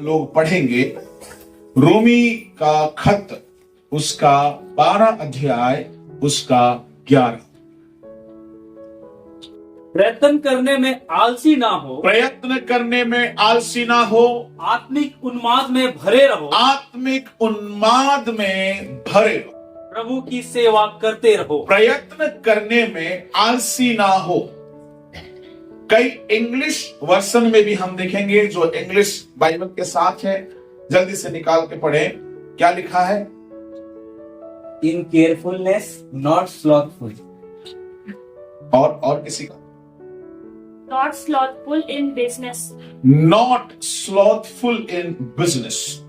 लोग पढ़ेंगे रोमी का खत, उसका 12 अध्याय, उसका 11। प्रयत्न करने में आलसी ना हो, प्रयत्न करने में आलसी ना हो, आत्मिक उन्माद में भरे रहो, आत्मिक उन्माद में भरे रहो, प्रभु की सेवा करते रहो। प्रयत्न करने में आलसी ना हो। कई इंग्लिश वर्जन में भी हम देखेंगे, जो इंग्लिश बाइबल के साथ है, जल्दी से निकाल के पढ़ें। क्या लिखा है? इन केयरफुलनेस नॉट स्लॉथफुल। और किसी का? Not slothful in business. Not slothful in business.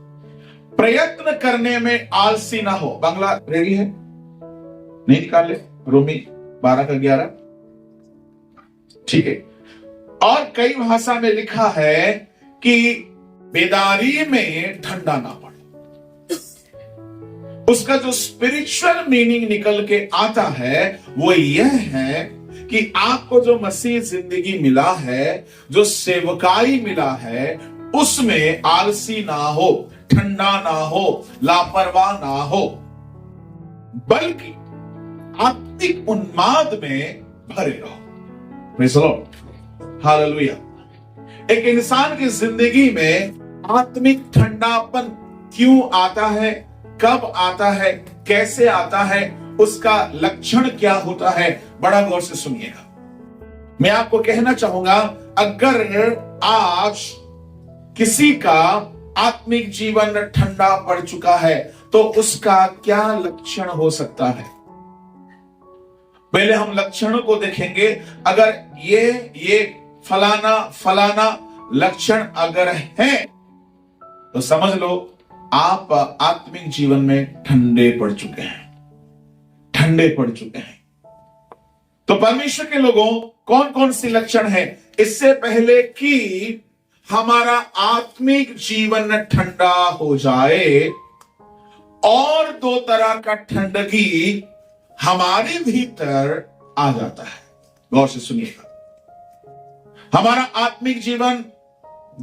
प्रयत्न करने में आलसी ना हो। बांग्ला रेडी है? नहीं निकाले? रोमी 12 का 11। ठीक है। और कई भाषा में लिखा है कि बेदारी में ठंडा ना पड़े। उसका जो स्पिरिचुअल मीनिंग निकल के आता है वो यह है कि आपको जो मसीह जिंदगी मिला है, जो सेवकाई मिला है, उसमें आलसी ना हो, ठंडा ना हो, लापरवाह ना हो, बल्कि आत्मिक उन्माद में भरे रहो। Praise the Lord, hallelujah. एक इंसान की जिंदगी में आत्मिक ठंडापन क्यों आता है, कब आता है, कैसे आता है, उसका लक्षण क्या होता है, बड़ा गौर से सुनिएगा। मैं आपको कहना चाहूंगा, अगर आज किसी का आत्मिक जीवन ठंडा पड़ चुका है तो उसका क्या लक्षण हो सकता है? पहले हम लक्षणों को देखेंगे। अगर ये फलाना लक्षण अगर है तो समझ लो आप आत्मिक जीवन में ठंडे पड़ चुके हैं, ठंडे पड़ चुके हैं। तो परमेश्वर के लोगों, कौन कौन सी लक्षण है? इससे पहले कि हमारा आत्मिक जीवन ठंडा हो जाए, और 2 तरह का ठंडगी हमारे भीतर आ जाता है। गौर से सुनिएगा। हमारा आत्मिक जीवन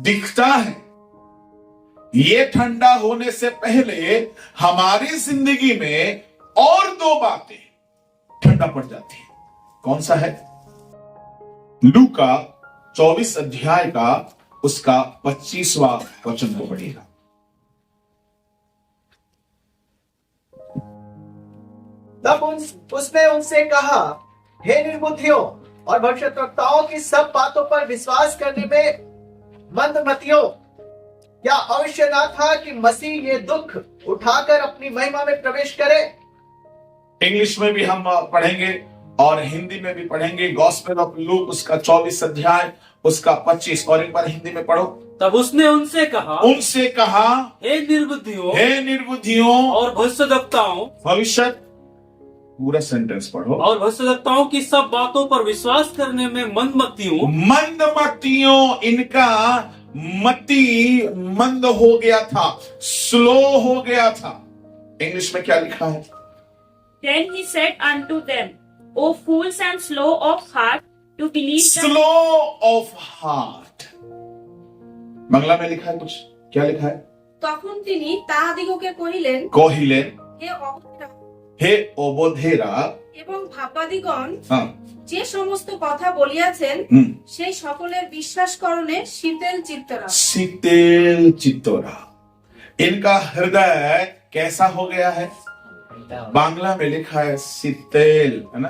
दिखता है, ये ठंडा होने से पहले हमारी जिंदगी में और 2 बातें ठंडा पड़ जाती है। कौन सा है? लूका 24 अध्याय का उसका 25वां वचन को पढ़िएगा। तब उसने उनसे कहा, हे निर्बुद्धियों और भविष्यद्वक्ताओं की सब बातों पर विश्वास करने में मंदमतियों, क्या अवश्य ना था कि मसीह ये दुख उठाकर अपनी महिमा में प्रवेश करे? इंग्लिश में भी हम पढ़ेंगे और हिंदी में भी पढ़ेंगे। गॉस्पेल ऑफ लूक उसका 24 अध्याय उसका 25, और एक बार हिंदी में पढ़ो। तब उसने उनसे कहा, हे निर्बुद्धियों और भविष्यद्वक्ताओं, भविष्य पूरा सेंटेंस पढ़ो, और भविष्यद्वक्ताओं की सब बातों पर विश्वास करने में मंदमतियों, इनका मति मंद हो गया था, स्लो हो गया था। इंग्लिश में क्या लिखा है? Then he said unto them, O fools and slow of heart to believe slow of heart। Bangla में लिखा है कुछ, क्या लिखा है? তখন তিনি তাহাদিগকে কহিলেন, হে অবধেরা এবং ভাববাদিগণ, हाँ, যে সমস্ত কথা বলিয়াছেন সেই সকলের বিশ্বাস করণে शीतल चित्तोरा। इनका हृदय कैसा हो गया है? बांग्ला में लिखा है शीतल, है ना,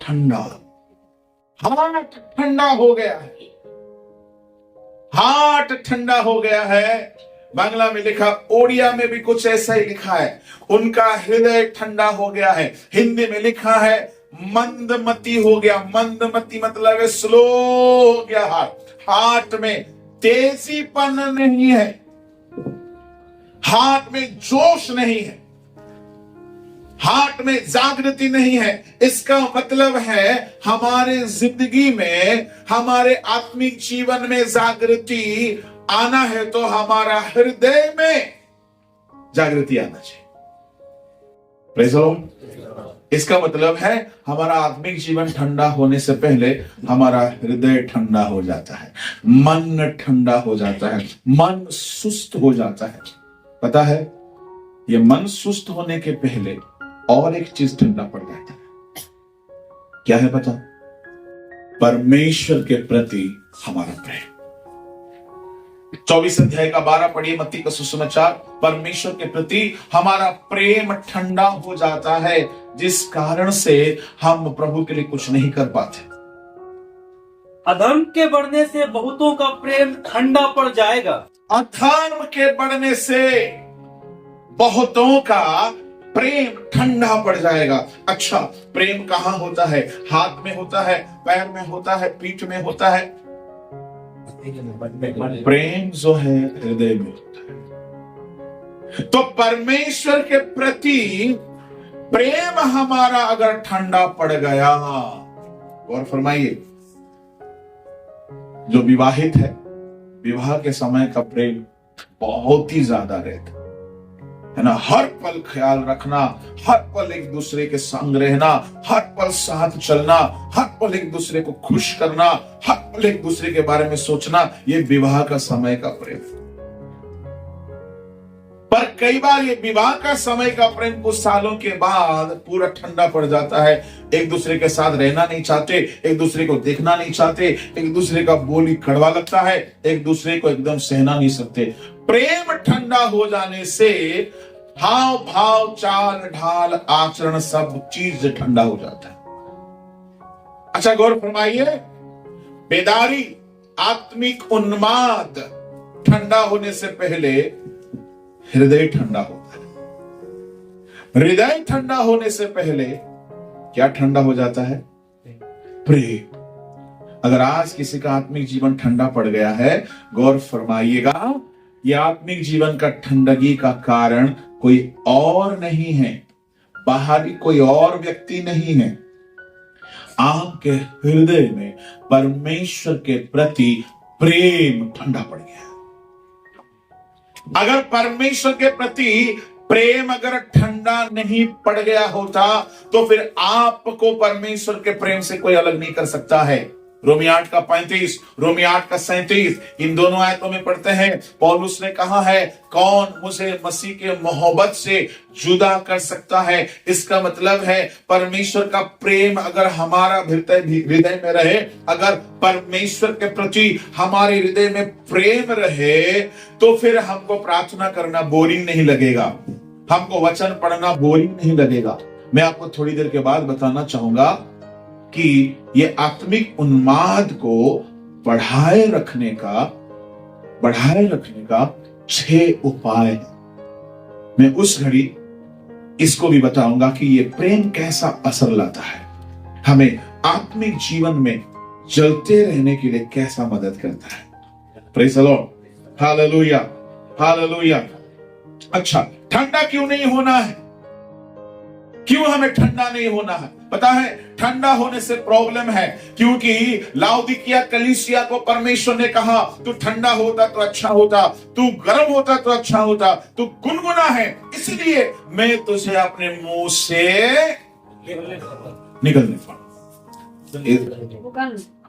ठंडा। हार्ट ठंडा हो गया है, हार्ट ठंडा हो गया है। बांग्ला में लिखा, ओडिया में भी कुछ ऐसा ही लिखा है, उनका हृदय ठंडा हो गया है। हिंदी में लिखा है मंदमती हो गया। मंदमती मतलब है स्लो हो गया हार्ट। हार्ट में तेजीपन नहीं है, हार्ट में जोश नहीं है, हार्ट में जागृति नहीं है। इसका मतलब है हमारे जिंदगी में, हमारे आत्मिक जीवन में जागृति आना है तो हमारा हृदय में जागृति आना चाहिए। Praise the Lord. इसका मतलब है हमारा आत्मिक जीवन ठंडा होने से पहले हमारा हृदय ठंडा हो जाता है, मन ठंडा हो जाता है, मन सुस्त हो जाता है। पता है, ये मन सुस्त होने के पहले और एक चीज ठंडा पड़ जाता है। क्या है पता? परमेश्वर के प्रति हमारा प्रेम। 24 अध्याय का 12 पढ़िए, मत्ती का सुसमाचार। परमेश्वर के प्रति हमारा प्रेम ठंडा हो जाता है, जिस कारण से हम प्रभु के लिए कुछ नहीं कर पाते। अधर्म के बढ़ने से बहुतों का प्रेम ठंडा पड़ जाएगा। अधर्म के बढ़ने से बहुतों का प्रेम ठंडा पड़ जाएगा। अच्छा, प्रेम कहां होता है? हाथ में होता है, पैर में होता है, पीठ में होता है। प्रेम जो है हृदय में होता है। तो परमेश्वर के प्रति प्रेम हमारा अगर ठंडा पड़ गया, और फरमाइए, जो विवाहित है, विवाह के समय का प्रेम बहुत ही ज्यादा रहता है ना। हर पल ख्याल रखना, हर पल एक दूसरे के संग रहना, हर पल साथ चलना, हर पल एक दूसरे को खुश करना, हर पल एक दूसरे के बारे में सोचना, ये विवाह का समय का प्रेम। पर कई बार ये विवाह का समय का प्रेम कुछ सालों के बाद पूरा ठंडा पड़ जाता है। एक दूसरे के साथ रहना नहीं चाहते, एक दूसरे को देखना नहीं चाहते, एक दूसरे का बोली कड़वा लगता है, एक दूसरे को एकदम सहना नहीं सकते। प्रेम ठंडा हो जाने से हाव भाव, चाल ढाल, आचरण, सब चीज ठंडा हो जाता है। अच्छा, गौर फरमाइए, बेदारी, आत्मिक उन्माद ठंडा होने से पहले हृदय ठंडा होता है। हृदय ठंडा होने से पहले क्या ठंडा हो जाता है? प्रेम। अगर आज किसी का आत्मिक जीवन ठंडा पड़ गया है, गौर फरमाइएगा, यह आत्मिक जीवन का ठंडगी का कारण कोई और नहीं है, बाहरी कोई और व्यक्ति नहीं है। आपके हृदय में परमेश्वर के प्रति प्रेम ठंडा पड़ गया। अगर परमेश्वर के प्रति प्रेम अगर ठंडा नहीं पड़ गया होता, तो फिर आपको परमेश्वर के प्रेम से कोई अलग नहीं कर सकता है। रोमी 8 का 35, रोमी 8 का 37, इन दोनों आयतों में पढ़ते हैं, पौलुस ने कहा है, कौन मुझे मसीह के मोहब्बत से जुदा कर सकता है। इसका मतलब है परमेश्वर का प्रेम अगर हमारा हृदय में रहे, अगर परमेश्वर के प्रति हमारे हृदय में प्रेम रहे, तो फिर हमको प्रार्थना करना बोरिंग नहीं लगेगा, हमको वचन पढ़ना बोरिंग नहीं लगेगा। मैं आपको थोड़ी देर के बाद बताना चाहूंगा कि ये आत्मिक उन्माद को बढ़ाए रखने का 6 उपाय है। मैं उस घड़ी इसको भी बताऊंगा कि ये प्रेम कैसा असर लाता है, हमें आत्मिक जीवन में जलते रहने के लिए कैसा मदद करता है। Praise the Lord, hallelujah, hallelujah. अच्छा, ठंडा क्यों नहीं होना है? क्यों हमें ठंडा नहीं होना है? पता है, ठंडा होने से प्रॉब्लम है, क्योंकि लाउदिकिया कलीसिया को परमेश्वर ने कहा, तू ठंडा होता तो अच्छा होता, तू गर्म होता तो अच्छा होता, तू गुनगुना है, इसलिए मैं तुझे अपने मुंह से निकलने पर,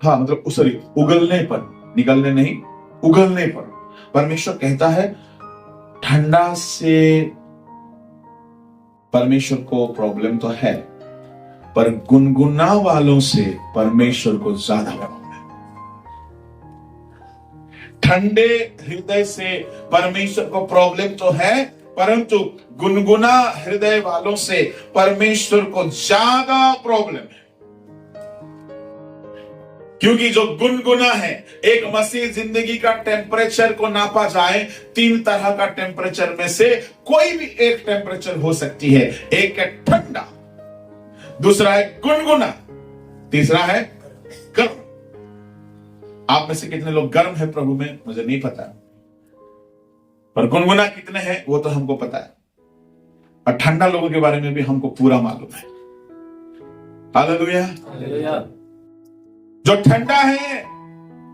हाँ मतलब सॉरी, उगलने पर, निकलने नहीं, उगलने पर। परमेश्वर कहता है ठंडा से परमेश्वर को प्रॉब्लम तो है, पर गुनगुना वालों से परमेश्वर को ज्यादा प्रॉब्लम है। ठंडे हृदय से परमेश्वर को प्रॉब्लम तो है, परंतु गुनगुना हृदय वालों से परमेश्वर को ज्यादा प्रॉब्लम है। क्योंकि जो गुनगुना है, एक मसीह जिंदगी का टेम्परेचर को नापा जाए, 3 तरह का टेम्परेचर में से कोई भी एक टेम्परेचर हो सकती है। एक है ठंडा, दूसरा है गुनगुना, तीसरा है गर्म। आप में से कितने लोग गर्म है प्रभु में मुझे नहीं पता, पर गुनगुना कितने हैं वो तो हमको पता है, और ठंडा लोगों के बारे में भी हमको पूरा मालूम है। Hallelujah, hallelujah. जो ठंडा है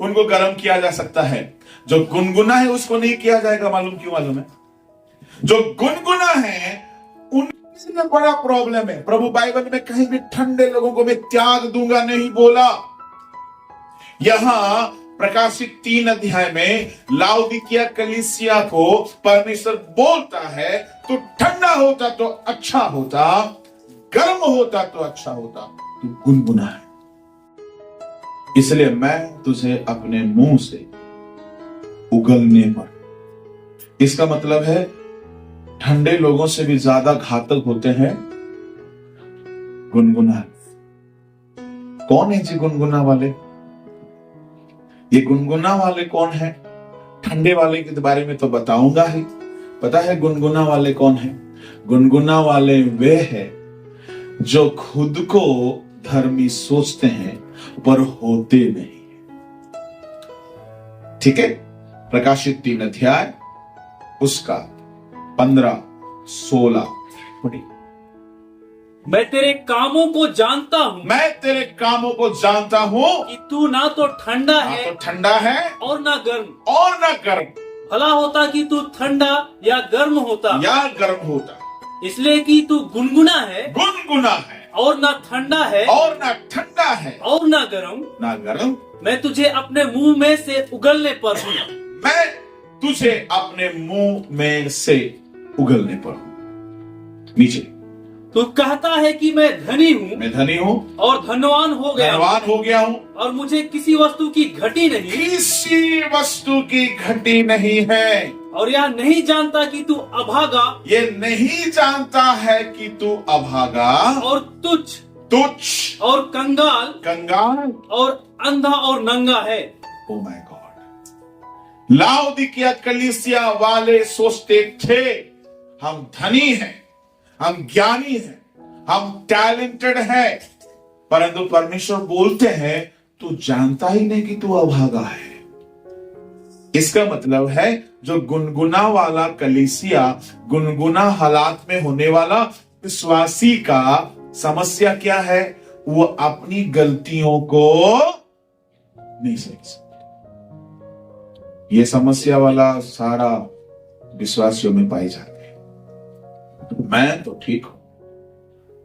उनको गर्म किया जा सकता है, जो गुनगुना है उसको नहीं किया जाएगा। मालूम क्यों? मालूम है, जो गुनगुना है इसमें बड़ा प्रॉब्लम है। प्रभु बाइबल में कहीं भी ठंडे लोगों को मैं त्याग दूंगा नहीं बोला। यहां प्रकाशित 3 अध्याय में लाउदिकिया कलीसिया को परमेश्वर बोलता है, तो ठंडा होता तो अच्छा होता, गर्म होता तो अच्छा होता, तू गुनगुना है, इसलिए मैं तुझे अपने मुंह से उगलने पर। इसका मतलब है ठंडे लोगों से भी ज्यादा घातक होते हैं गुनगुना। कौन है जी गुनगुना वाले? ये गुनगुना वाले कौन है? ठंडे वाले के बारे में तो बताऊंगा ही। पता है गुनगुना वाले कौन है? गुनगुना वाले वे हैं जो खुद को धर्मी सोचते हैं पर होते नहीं। ठीक है, प्रकाशित 3 अध्याय उसका 15-16 पढ़िए। मैं तेरे कामों को जानता हूँ, मैं तेरे कामों को जानता हूं कि तू ना तो ठंडा ना है तो ठंडा है और ना गर्म। और ना गर्म, भला होता कि तू ठंडा या गर्म होता, या गर्म होता। इसलिए कि तू गुनगुना है गुनगुना है और ना ठंडा है और ना ठंडा है और ना गर्म। ना गर्म। मैं तुझे अपने मुंह में से उगलने पर हूँ। मैं तुझे अपने मुंह में से उगलने पर हूं। नीचे, तू कहता है कि मैं धनी हूँ मैं धनी हूं, और धनवान हो गया हूँ, धनवान हो गया हूं, और मुझे किसी वस्तु की घटी नहीं, किसी वस्तु की घटी नहीं है, और यह नहीं जानता कि तू अभागा ये नहीं जानता है कि तू अभागा और तुच्छ तुच्छ और कंगाल कंगाल और अंधा और नंगा है। Oh my God. लाउदिकिया कलीसिया वाले सोचते थे हम धनी हैं, हम ज्ञानी हैं, हम टैलेंटेड हैं, परंतु परमेश्वर बोलते हैं तू जानता ही नहीं कि तू अभागा है। इसका मतलब है जो गुनगुना वाला कलीसिया, गुनगुना हालात में होने वाला विश्वासी का समस्या क्या है? वो अपनी गलतियों को नहीं सही सकता। ये समस्या वाला सारा विश्वासियों में पाई जाती है। मैं तो ठीक हूं,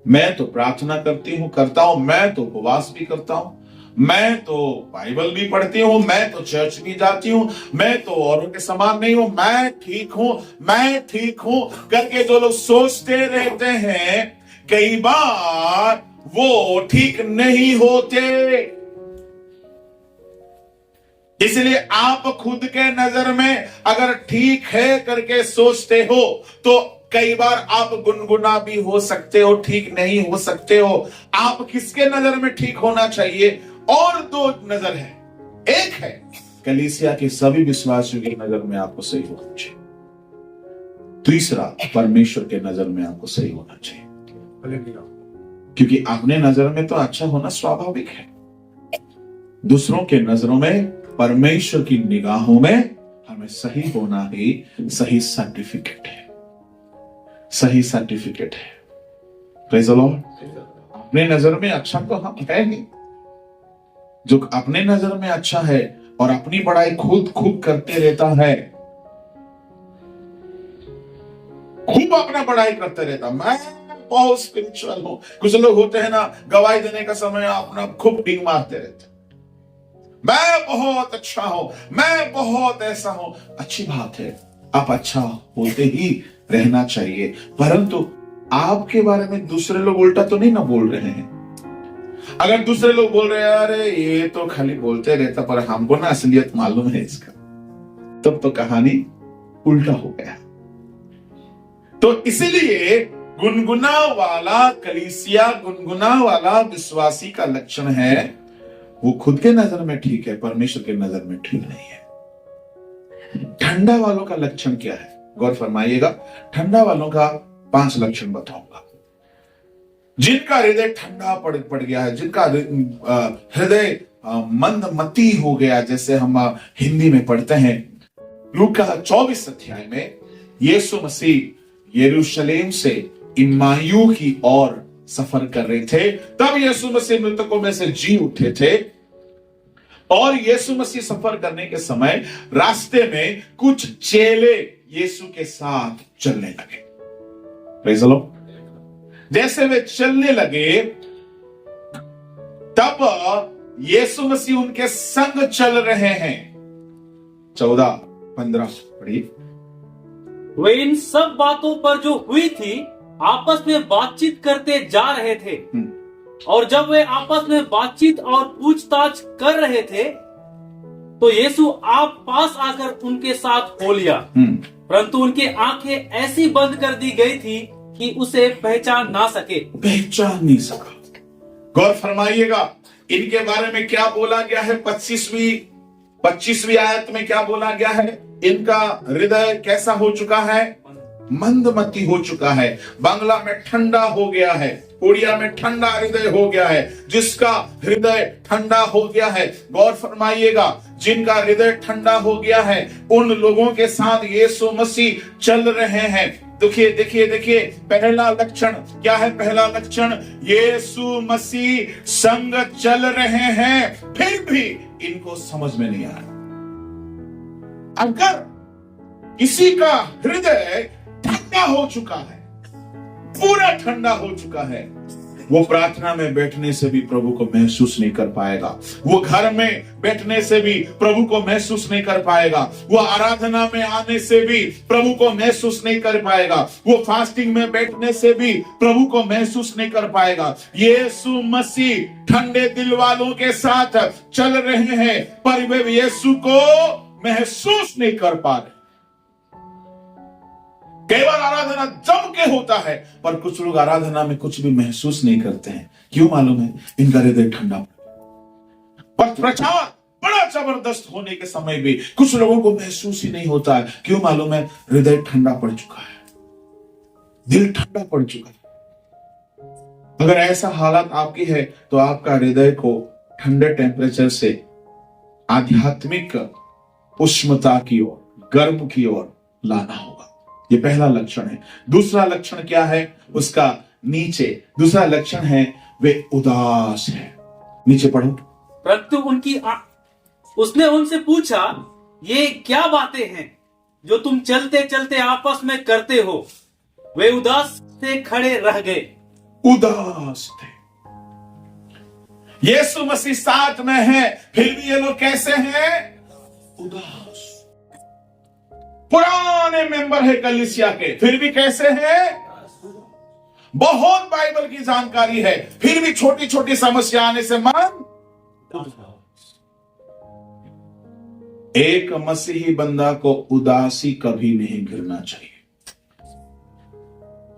मैं तो प्रार्थना करता हूं, मैं तो उपवास भी करता हूं, मैं तो बाइबल भी पढ़ती हूं, मैं तो चर्च भी जाती हूं, मैं तो औरों के समान नहीं हूं, मैं ठीक हूं, मैं ठीक हूं करके जो लोग सोचते रहते हैं, कई बार वो ठीक नहीं होते। इसलिए आप खुद के नजर में अगर ठीक है करके सोचते हो तो कई बार आप गुनगुना भी हो सकते हो, ठीक नहीं हो सकते हो। आप किसके नजर में ठीक होना चाहिए? और 2 नजर है। एक है कलीसिया के सभी विश्वासियों की नजर में आपको सही होना चाहिए। तीसरा, परमेश्वर के नजर में आपको सही होना चाहिए, क्योंकि अपने नजर में तो अच्छा होना स्वाभाविक है। दूसरों के नजरों में, परमेश्वर की निगाहों में हमें सही होना ही सही सर्टिफिकेट है, सही सर्टिफिकेट है। Praise the Lord. अपने नजर में अच्छा तो हम है ही। जो अपने नजर में अच्छा है और अपनी बड़ाई खुद करते रहता है, खूब अपना बड़ाई करते रहता, मैं बहुत स्पिरिचुअल हूं। कुछ लोग होते हैं ना, गवाही देने का समय अपना खूब डींग मारते रहते, मैं बहुत अच्छा हूं, मैं बहुत ऐसा हूं। अच्छी बात है, आप अच्छा होते ही रहना चाहिए, परंतु आपके बारे में दूसरे लोग उल्टा तो नहीं ना बोल रहे हैं। अगर दूसरे लोग बोल रहे हैं अरे ये तो खाली बोलते रहता, पर हमको ना असलियत मालूम है इसका, तब तो कहानी उल्टा हो गया। तो इसलिए गुनगुना वाला कलीसिया, गुनगुना वाला विश्वासी का लक्षण है वो खुद के नजर में ठीक है, परमेश्वर के नजर में ठीक नहीं है। ठंडा वालों का लक्षण क्या है? गौर फरमाइएगा। ठंडा वालों का 5 लक्षण बताऊंगा। जिनका हृदय ठंडा पड़ गया है, जिनका हृदय मंदमती हो गया, जैसे हम हिंदी में पढ़ते हैं, लूका 24 अध्याय में यीशु मसीह यरूशलेम से इम्माऊ की ओर सफर कर रहे थे। तब यीशु मसीह मृतकों में से जी उठे थे, और यीशु मसीह सफर करने के समय रास्ते में कुछ चेले यीशु के साथ चलने लगे। Praise the Lord. जैसे वे चलने लगे तब यीशु मसीह उनके संग चल रहे हैं। 14-15 पढ़िए। वे इन सब बातों पर जो हुई थी आपस में बातचीत करते जा रहे थे। और जब वे आपस में बातचीत और पूछताछ कर रहे थे तो यीशु आप पास आकर उनके साथ हो लिया, परंतु उनकी आंखें ऐसी बंद कर दी गई थी कि उसे पहचान ना सके। पहचान नहीं सका। गौर फरमाइएगा, इनके बारे में क्या बोला गया है। 25वीं आयत में क्या बोला गया है? इनका हृदय कैसा हो चुका है? मंदमती हो चुका है। बांग्ला में ठंडा हो गया है, उड़िया में ठंडा हृदय हो गया है। जिसका हृदय ठंडा हो गया है, गौर फरमाइएगा, जिनका हृदय ठंडा हो गया है उन लोगों के साथ यीशु मसीह चल रहे हैं। देखिए देखिए देखिए, पहला लक्षण क्या है? पहला लक्षण, यीशु मसीह संग चल रहे हैं, फिर भी इनको समझ में नहीं आ रहा। अगर किसी का हृदय ठंडा हो चुका है, पूरा ठंडा हो चुका है, वो प्रार्थना में बैठने से भी प्रभु को महसूस नहीं कर पाएगा। वो घर में बैठने से भी प्रभु को महसूस नहीं कर पाएगा। वो आराधना में आने से भी प्रभु को महसूस नहीं कर पाएगा। वो फास्टिंग में बैठने से भी प्रभु को महसूस नहीं कर पाएगा। यीशु मसीह ठंडे दिल वालों के साथ चल रहे हैं, पर वे यीशु को महसूस नहीं कर पा रहे। कई बार आराधना जम के होता है, पर कुछ लोग आराधना में कुछ भी महसूस नहीं करते हैं। क्यों मालूम है? इनका हृदय ठंडा। पर प्रचार बड़ा जबरदस्त होने के समय भी कुछ लोगों को महसूस ही नहीं होता है। क्यों मालूम है? हृदय ठंडा पड़ चुका है, दिल ठंडा पड़ चुका है। अगर ऐसा हालत आपकी है तो आपका हृदय को ठंडे टेम्परेचर से आध्यात्मिक उष्णता की ओर, गर्म की ओर लाना होगा। ये पहला लक्षण है। दूसरा लक्षण क्या है उसका? नीचे दूसरा लक्षण है वे उदास है। नीचे पढ़ो। परंतु उसने उनसे पूछा, ये क्या बातें हैं जो तुम चलते चलते आपस में करते हो? वे उदास से खड़े रह गए। उदास थे। यीशु मसीह साथ में है, फिर भी ये लोग कैसे हैं? उदास। पुराने मेंबर है कलीसिया के, फिर भी कैसे हैं? बहुत बाइबल की जानकारी है, फिर भी छोटी छोटी समस्या आने से मन। एक मसीही बंदा को उदासी कभी नहीं घिरना चाहिए।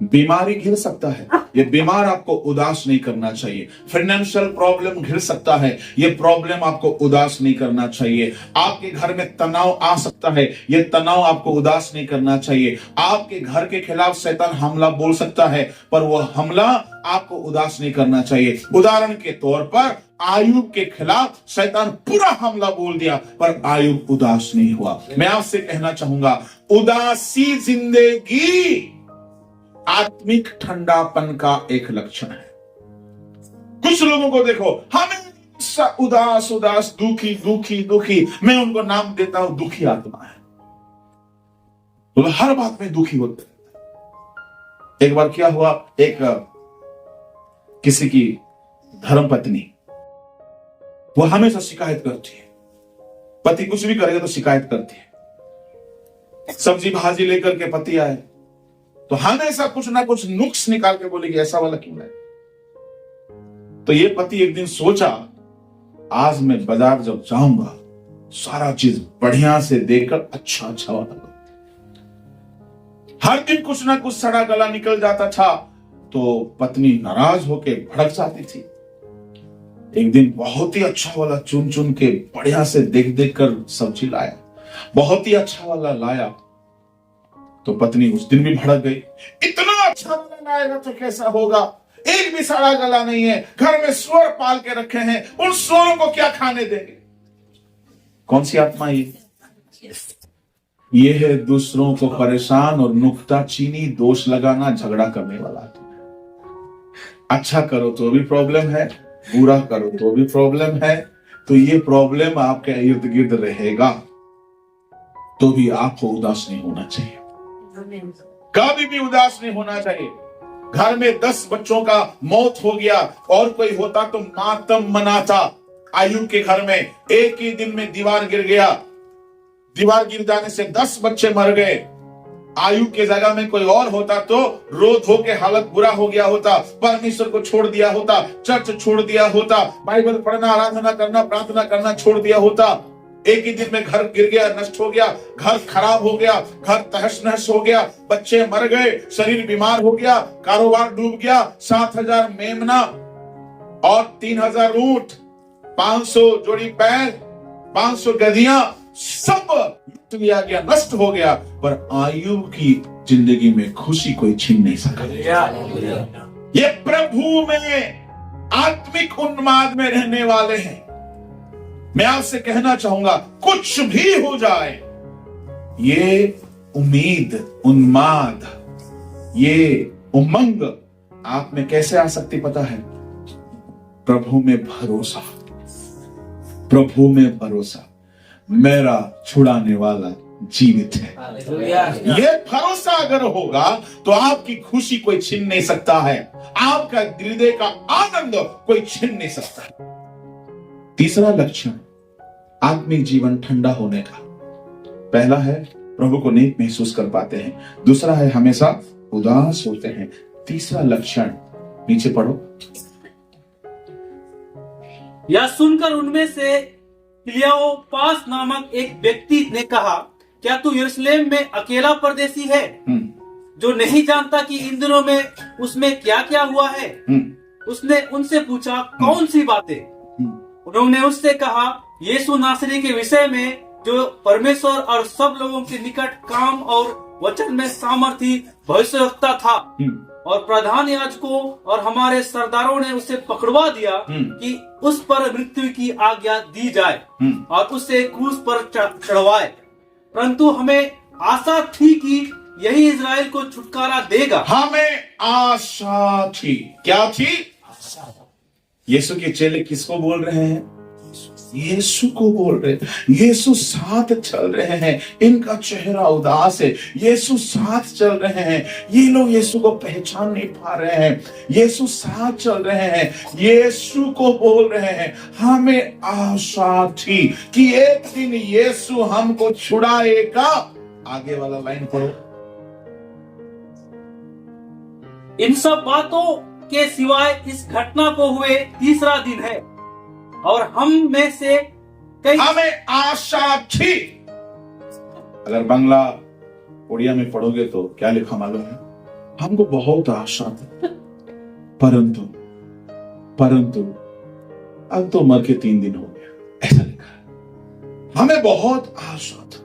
बीमारी घिर सकता है, ये बीमार आपको उदास नहीं करना चाहिए। फाइनेंशियल प्रॉब्लम घिर सकता है, ये प्रॉब्लम आपको उदास नहीं करना चाहिए। आपके घर में तनाव आ सकता है, ये तनाव आपको उदास नहीं करना चाहिए। आपके घर के खिलाफ शैतान हमला बोल सकता है, पर वह हमला आपको उदास नहीं करना चाहिए। उदाहरण के तौर पर आयुब के खिलाफ शैतान पूरा हमला बोल दिया, पर आयुब उदास नहीं हुआ। मैं आपसे कहना चाहूंगा, उदासी जिंदगी आत्मिक ठंडापन का एक लक्षण है। कुछ लोगों को देखो, हमेशा उदास उदास, दुखी दुखी दुखी। मैं उनको नाम देता हूं दुखी आत्मा है। तो हर बात में दुखी होते रहते। एक बार क्या हुआ, एक किसी की धर्मपत्नी, वो हमेशा शिकायत करती है। पति कुछ भी करेगा तो शिकायत करती है। सब्जी भाजी लेकर के पति आए तो हमेशा कुछ ना कुछ नुक्स निकाल के बोलेगी, ऐसा वाला क्यों है। तो ये पति एक दिन सोचा, आज मैं बाजार जब जाऊंगा सारा चीज बढ़िया से देखकर अच्छा अच्छा वाला। हर दिन कुछ ना कुछ सड़ा गला निकल जाता था, तो पत्नी नाराज होके भड़क जाती थी। एक दिन बहुत ही अच्छा वाला चुन चुन के बढ़िया से देख देख कर सब्जी लाया, बहुत ही अच्छा वाला लाया। तो पत्नी उस दिन भी भड़क गई, इतना अच्छा वाला लाएगा तो कैसा होगा, एक भी सड़ा गला नहीं है, घर में सूअर पाल के रखे हैं, उन सूअरों को क्या खाने देंगे। कौन सी आत्मा ये है दूसरों को परेशान और नुक्ताचीनी दोष लगाना, झगड़ा करने वाला आत्मा। अच्छा करो तो भी प्रॉब्लम है, बुरा करो तो भी प्रॉब्लम है। तो ये प्रॉब्लम आपके इर्द गिर्द रहेगा, तो भी आपको उदास नहीं होना चाहिए, कभी भी उदास नहीं होना चाहिए। घर में 10 बच्चों का मौत हो गया, और कोई होता तो मातम मनाता। आयुब के घर में एक ही दिन में दीवार गिर गया, दीवार गिर जाने से 10 बच्चे मर गए। आयुब के जगह में कोई और होता तो रो धो के हालत बुरा हो गया होता, परमेश्वर को छोड़ दिया होता, चर्च छोड़ दिया होता, बाइबल पढ़ना, आराधना करना, प्रार्थना करना छोड़ दिया होता। एक ही दिन में घर गिर गया, नष्ट हो गया, घर खराब हो गया, घर तहस नहस हो गया, बच्चे मर गए, शरीर बीमार हो गया, कारोबार डूब गया, 7,000 मेमना और 3,000 ऊंट, 500 जोड़ी बैल, 500 गधियां, सब लूट लिया गया, नष्ट हो गया। पर आयुब की जिंदगी में खुशी कोई छीन नहीं सका। ये प्रभु में आत्मिक उन्माद में रहने वाले हैं। मैं आपसे कहना चाहूंगा, कुछ भी हो जाए, ये उम्मीद, उन्माद, ये उमंग आप में कैसे आ सकती पता है? प्रभु में भरोसा, प्रभु में भरोसा। मेरा छुड़ाने वाला जीवित है। ये भरोसा अगर होगा तो आपकी खुशी कोई छीन नहीं सकता है, आपका हृदय का आनंद कोई छीन नहीं सकता है। तीसरा लक्षण आत्मिक जीवन ठंडा होने का। पहला है प्रभु को नेक महसूस कर पाते हैं, दूसरा है हमेशा उदास होते हैं, तीसरा लक्षण नीचे पढ़ो। यह सुनकर उनमें से क्लियोपास नामक एक व्यक्ति ने कहा, क्या तू यरूशलेम में अकेला परदेसी है, जो नहीं जानता कि इन दिनों में उसमें क्या क्या हुआ है? उसने उनसे पूछा, कौन सी बातें? उन्होंने उससे कहा, यीशु नासरी के विषय में, जो परमेश्वर और सब लोगों के निकट काम और वचन में सामर्थी भविष्यवक्ता था, और प्रधान याजकों और हमारे सरदारों ने उसे पकड़वा दिया कि उस पर मृत्यु की आज्ञा दी जाए और उसे क्रूस पर चढ़वाए। परंतु हमें आशा थी कि यही इजराइल को छुटकारा देगा। हमें आशा थी। क्या थी? यीशु के चेले किसको बोल रहे हैं? यीशु को बोल रहे हैं। यीशु साथ चल रहे हैं, इनका चेहरा उदास है, यीशु साथ चल रहे हैं, ये लोग यीशु को पहचान नहीं पा रहे हैं, यीशु साथ चल रहे हैं, यीशु को बोल रहे हैं, हमें आशा थी कि एक दिन यीशु हमको छुड़ाएगा। आगे वाला लाइन पढ़ो। इन सब बातों के सिवाय इस घटना को हुए तीसरा दिन है, और हम में से कई, हमें आशा थी। अगर बांग्ला उड़िया में पढ़ोगे तो क्या लिखा मालूम है? हमको बहुत आशा थी, परंतु अब तो मर के 3 दिन हो गया, ऐसा लिखा। हमें बहुत आशा था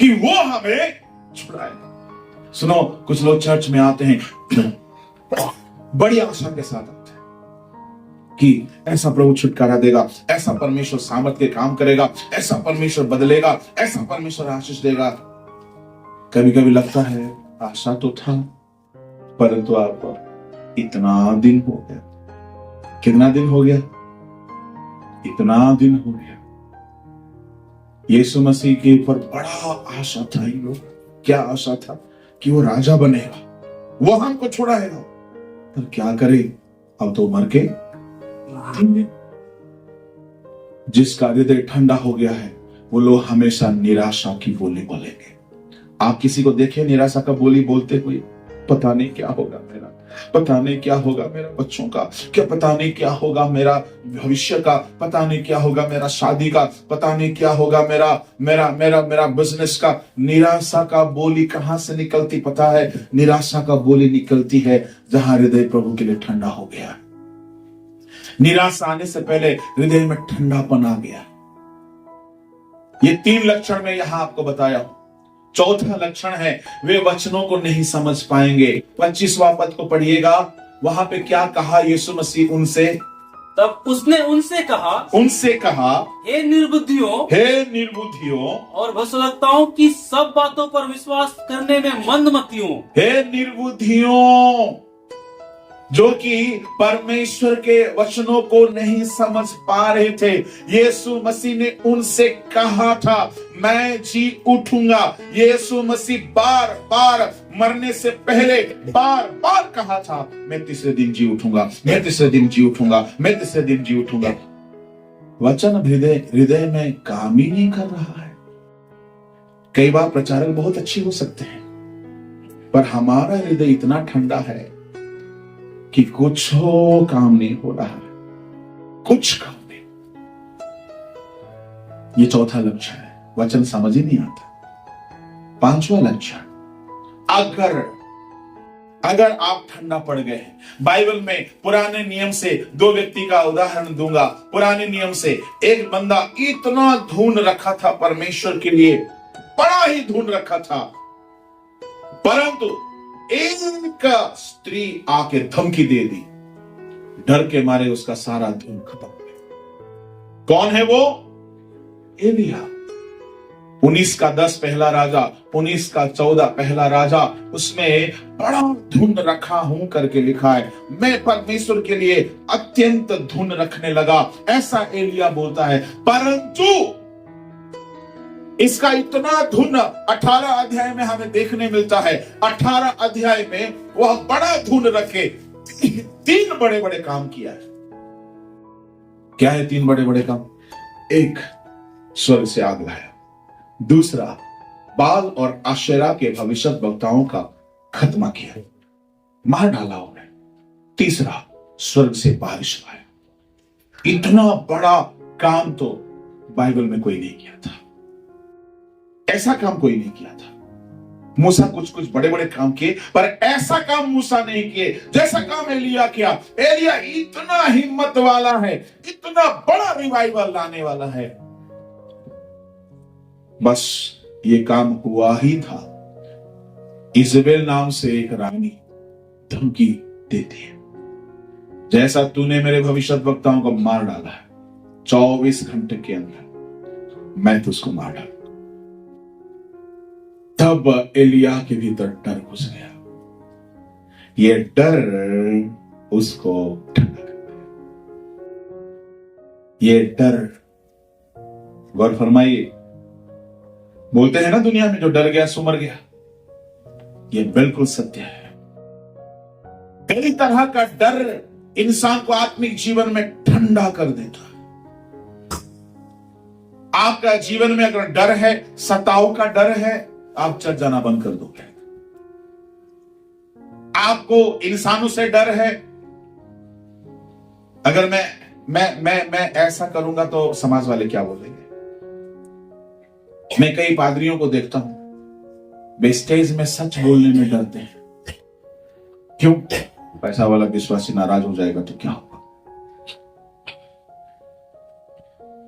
कि वो हमें छुड़ाएगा। सुनो, कुछ लोग चर्च में आते हैं बड़ी आशा के साथ आते हैं कि ऐसा प्रभु छुटकारा देगा, ऐसा परमेश्वर सामर्थ के काम करेगा, ऐसा परमेश्वर बदलेगा, ऐसा परमेश्वर आशीष देगा। कभी कभी लगता है आशा तो था, परंतु आप इतना दिन हो गया। कितना दिन हो गया? इतना दिन हो गया। यीशु मसीह के ऊपर बड़ा आशा था। इन लोग क्या आशा था? कि वो राजा बनेगा, वो हमको छुड़ाएगा। पर क्या करे, अब तो मर के 3 दिन। जिसका हृदय ठंडा हो गया है, वो लोग हमेशा निराशा की बोली बोलेंगे। आप किसी को देखिए निराशा का बोली बोलते हुए, पता नहीं क्या होगा मेरा, पता नहीं क्या होगा मेरा बच्चों का, क्या पता नहीं क्या होगा मेरा भविष्य का, पता नहीं क्या होगा मेरा शादी का, पता नहीं क्या होगा मेरा मेरा मेरा मेरा बिजनेस का। निराशा का बोली कहां से निकलती पता है? निराशा का बोली निकलती है जहां हृदय प्रभु के लिए ठंडा हो गया। निराशा आने से पहले हृदय में ठंडापन आ गया। ये 3 लक्षण मैं यहां आपको बताया। चौथा लक्षण है, वे वचनों को नहीं समझ पाएंगे। 25वां पद को पढ़िएगा, वहां पे क्या कहा यीशु मसीह उनसे? तब उसने उनसे कहा, हे निर्बुद्धियों और भविष्यवक्ताओं की सब बातों पर विश्वास करने में मंदमतियों। हे निर्बुद्धियों, जो कि परमेश्वर के वचनों को नहीं समझ पा रहे थे। यीशु मसीह ने उनसे कहा था, मैं जी उठूंगा। यीशु मसीह बार बार मरने से पहले बार बार कहा था, मैं तीसरे दिन जी उठूंगा, मैं तीसरे दिन जी उठूंगा, मैं तीसरे दिन जी उठूंगा। वचन हृदय में काम ही नहीं कर रहा है। कई बार प्रचारक बहुत अच्छे हो सकते हैं, पर हमारा हृदय इतना ठंडा है कि कुछ काम नहीं हो रहा है, कुछ काम नहीं। ये चौथा लक्षण है, वचन समझ ही नहीं आता। पांचवा लक्षण, अगर आप ठंडा पड़ गए हैं। बाइबल में पुराने नियम से दो व्यक्ति का उदाहरण दूंगा। पुराने नियम से एक बंदा इतना धून रखा था परमेश्वर के लिए, बड़ा ही धून रखा था, परंतु एक स्त्री आके धमकी दे दी, डर के मारे उसका सारा धून खत्म हो गया। कौन है वो? एलिया। 19:10 पहला राजा, 19:14 पहला राजा, उसमें बड़ा धुन रखा हूं करके लिखा है। मैं परमेश्वर के लिए अत्यंत धुन रखने लगा, ऐसा एलिया बोलता है। परंतु इसका इतना धुन 18 अध्याय में हमें देखने मिलता है। 18 अध्याय में वह बड़ा धुन रखे 3 बड़े बड़े काम किया है। क्या है 3 बड़े बड़े काम? एक, स्वर्ग से आग लाया। दूसरा, बाल और आशेरा के भविष्यद्वक्ताओं का खत्मा किया, मार डाला उन्हें। तीसरा, स्वर्ग से बारिश लाया। इतना बड़ा काम तो बाइबल में कोई नहीं किया था, ऐसा काम कोई नहीं किया था। मूसा कुछ बड़े बड़े काम किए, पर ऐसा काम मूसा नहीं किए जैसा काम एलिया किया। एलिया इतना हिम्मत वाला है, इतना बड़ा रिवाइवल लाने वाला है। बस ये काम हुआ ही था। इजबेल नाम से एक रानी धमकी देती है, जैसा तूने मेरे भविष्यद्वक्ताओं को मार डाला है, 24 घंटे के अंदर मैं तुझको मार डालूंगा। तब एलिया के भीतर डर घुस गया। ये डर उसको ठंडा कर दिया। ये डर, गौर फरमाइए, बोलते हैं ना दुनिया में जो डर गया सो मर गया। ये बिल्कुल सत्य है। कई तरह का डर इंसान को आत्मिक जीवन में ठंडा कर देता है। आपका जीवन में अगर डर है, सताव का डर है, आप चल जाना बंद कर दोगे। आपको इंसानों से डर है, अगर मैं ऐसा करूंगा तो समाज वाले क्या बोलेंगे। मैं कई पादरियों को देखता हूं, वे स्टेज में सच बोलने में डरते हैं। क्यों? पैसा वाला विश्वासी नाराज हो जाएगा तो क्या होगा।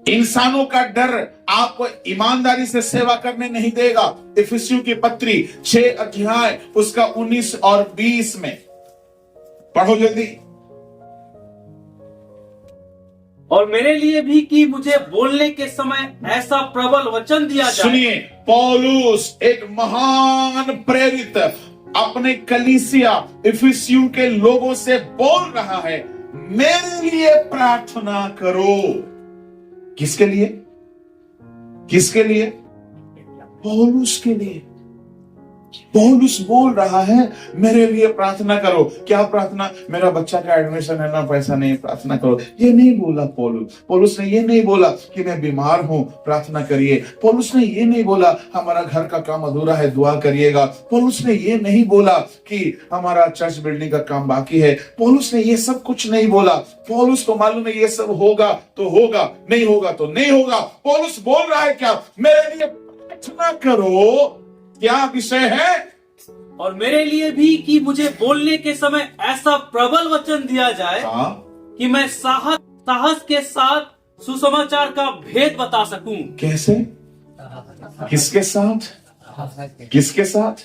इंसानों का डर आपको ईमानदारी से सेवा करने नहीं देगा। इफिसियों की पत्री 6 अध्याय उसका 19 और 20 में पढ़ो जल्दी। और मेरे लिए भी कि मुझे बोलने के समय ऐसा प्रबल वचन दिया जाए। सुनिए, पौलुस एक महान प्रेरित अपने कलीसिया इफिसियों के लोगों से बोल रहा है, मेरे लिए प्रार्थना करो। किसके लिए? किसके लिए? पौलुस के लिए। पौलुस बोल रहा है मेरे लिए प्रार्थना करो। क्या प्रार्थना? मेरा बच्चा का एडमिशन है ना, पैसा नहीं, प्रार्थना करो। ये नहीं बोला पौलुस। पौलुस ने ये नहीं बोला कि मैं बीमार हूं, प्रार्थना करिए। पौलुस ने ये नहीं बोला हमारा घर का काम अधूरा है, दुआ करिएगा। पौलुस ने ये नहीं बोला कि हमारा चर्च बिल्डिंग का काम बाकी है। पौलुस ने ये सब कुछ नहीं बोला। पौलुस को मालूम है ये सब होगा तो होगा, नहीं होगा तो नहीं होगा। पौलुस बोल रहा है क्या? मेरे लिए प्रार्थना करो। क्या विषय है? और मेरे लिए भी कि मुझे बोलने के समय ऐसा प्रबल वचन दिया जाए कि मैं साहस के साथ सुसमाचार का भेद बता सकूं। कैसे? किसके साथ? किसके साथ?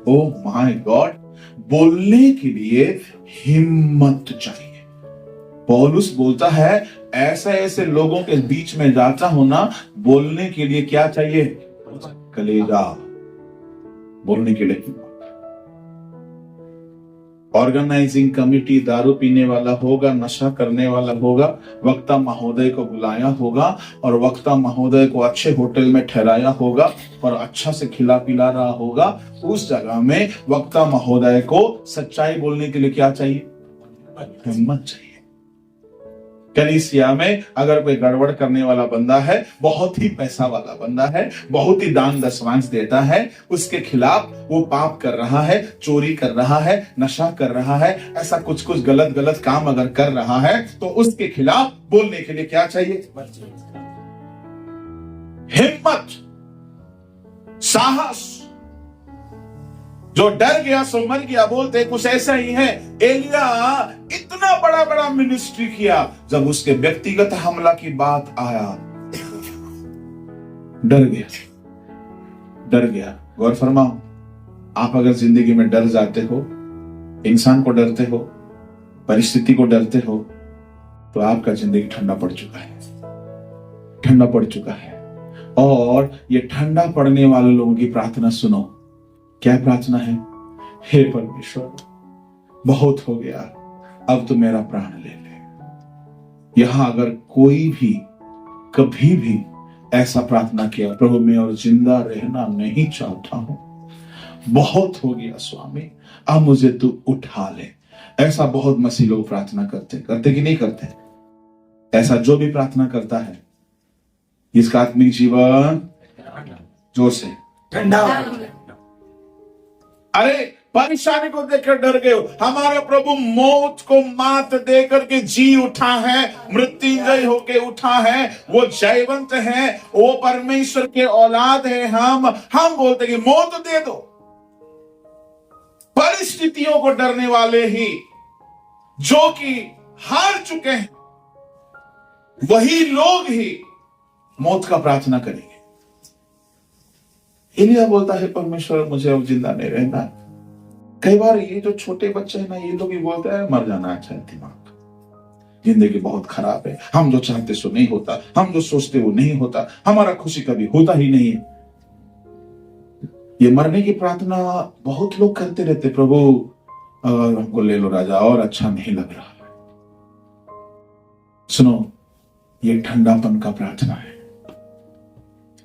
ओ माय गॉड, बोलने के लिए हिम्मत चाहिए। पौलुस बोलता है ऐसे ऐसे लोगों के बीच में जाता हूं ना, बोलने के लिए क्या चाहिए? कलेजा। बोलने के लिए ऑर्गेनाइजिंग कमिटी दारू पीने वाला होगा, नशा करने वाला होगा, वक्ता महोदय को बुलाया होगा और वक्ता महोदय को अच्छे होटल में ठहराया होगा और अच्छा से खिला पिला रहा होगा। उस जगह में वक्ता महोदय को सच्चाई बोलने के लिए क्या चाहिए? हिम्मत चाहिए। कलीसिया में अगर कोई गड़बड़ करने वाला बंदा है, बहुत ही पैसा वाला बंदा है, बहुत ही दान दशमांश देता है, उसके खिलाफ वो पाप कर रहा है, चोरी कर रहा है, नशा कर रहा है, ऐसा कुछ कुछ गलत काम अगर कर रहा है, तो उसके खिलाफ बोलने के लिए क्या चाहिए? हिम्मत, साहस। जो डर गया सो मर गया बोलते कुछ ऐसा ही है। एलिया इतना बड़ा मिनिस्ट्री किया, जब उसके व्यक्तिगत हमला की बात आया डर गया। गौर फरमाओ, आप अगर जिंदगी में डर जाते हो, इंसान को डरते हो, परिस्थिति को डरते हो, तो आपका जिंदगी ठंडा पड़ चुका है। और ये ठंडा पड़ने वाले लोगों की प्रार्थना सुनो। क्या प्रार्थना है? हे परमेश्वर, बहुत हो गया, अब तो मेरा प्राण ले ले। यहां अगर कोई भी कभी भी ऐसा प्रार्थना किया, प्रभु मैं और जिंदा रहना नहीं चाहता हूं, बहुत हो गया स्वामी, अब मुझे तू उठा ले। ऐसा बहुत मसीह लोग प्रार्थना करते कि नहीं करते? ऐसा जो भी प्रार्थना करता है, इसका आत्मिक जीवन जोर से ठंडा। अरे परेशानी को देखकर डर गए हो, हमारा प्रभु मौत को मात देकर के जी उठा है, मृत्युंजय होके उठा है, वो जयवंत है, वो परमेश्वर के औलाद है। हम बोलते कि मौत दे दो। परिस्थितियों को डरने वाले ही जो कि हार चुके हैं, वही लोग ही मौत का प्रार्थना करेंगे। एलिया बोलता है परमेश्वर मुझे अब जिंदा नहीं रहना। कई बार ये जो छोटे बच्चे हैं ना, ये लोग भी बोलते हैं मर जाना अच्छा है, दिमाग जिंदगी बहुत खराब है, हम जो चाहते सो नहीं होता, हम जो सोचते वो नहीं होता, हमारा खुशी कभी होता ही नहीं है। ये मरने की प्रार्थना बहुत लोग करते रहते, प्रभु हमको ले लो राजा, और अच्छा नहीं लग रहा है। सुनो, ये ठंडापन का प्रार्थना है।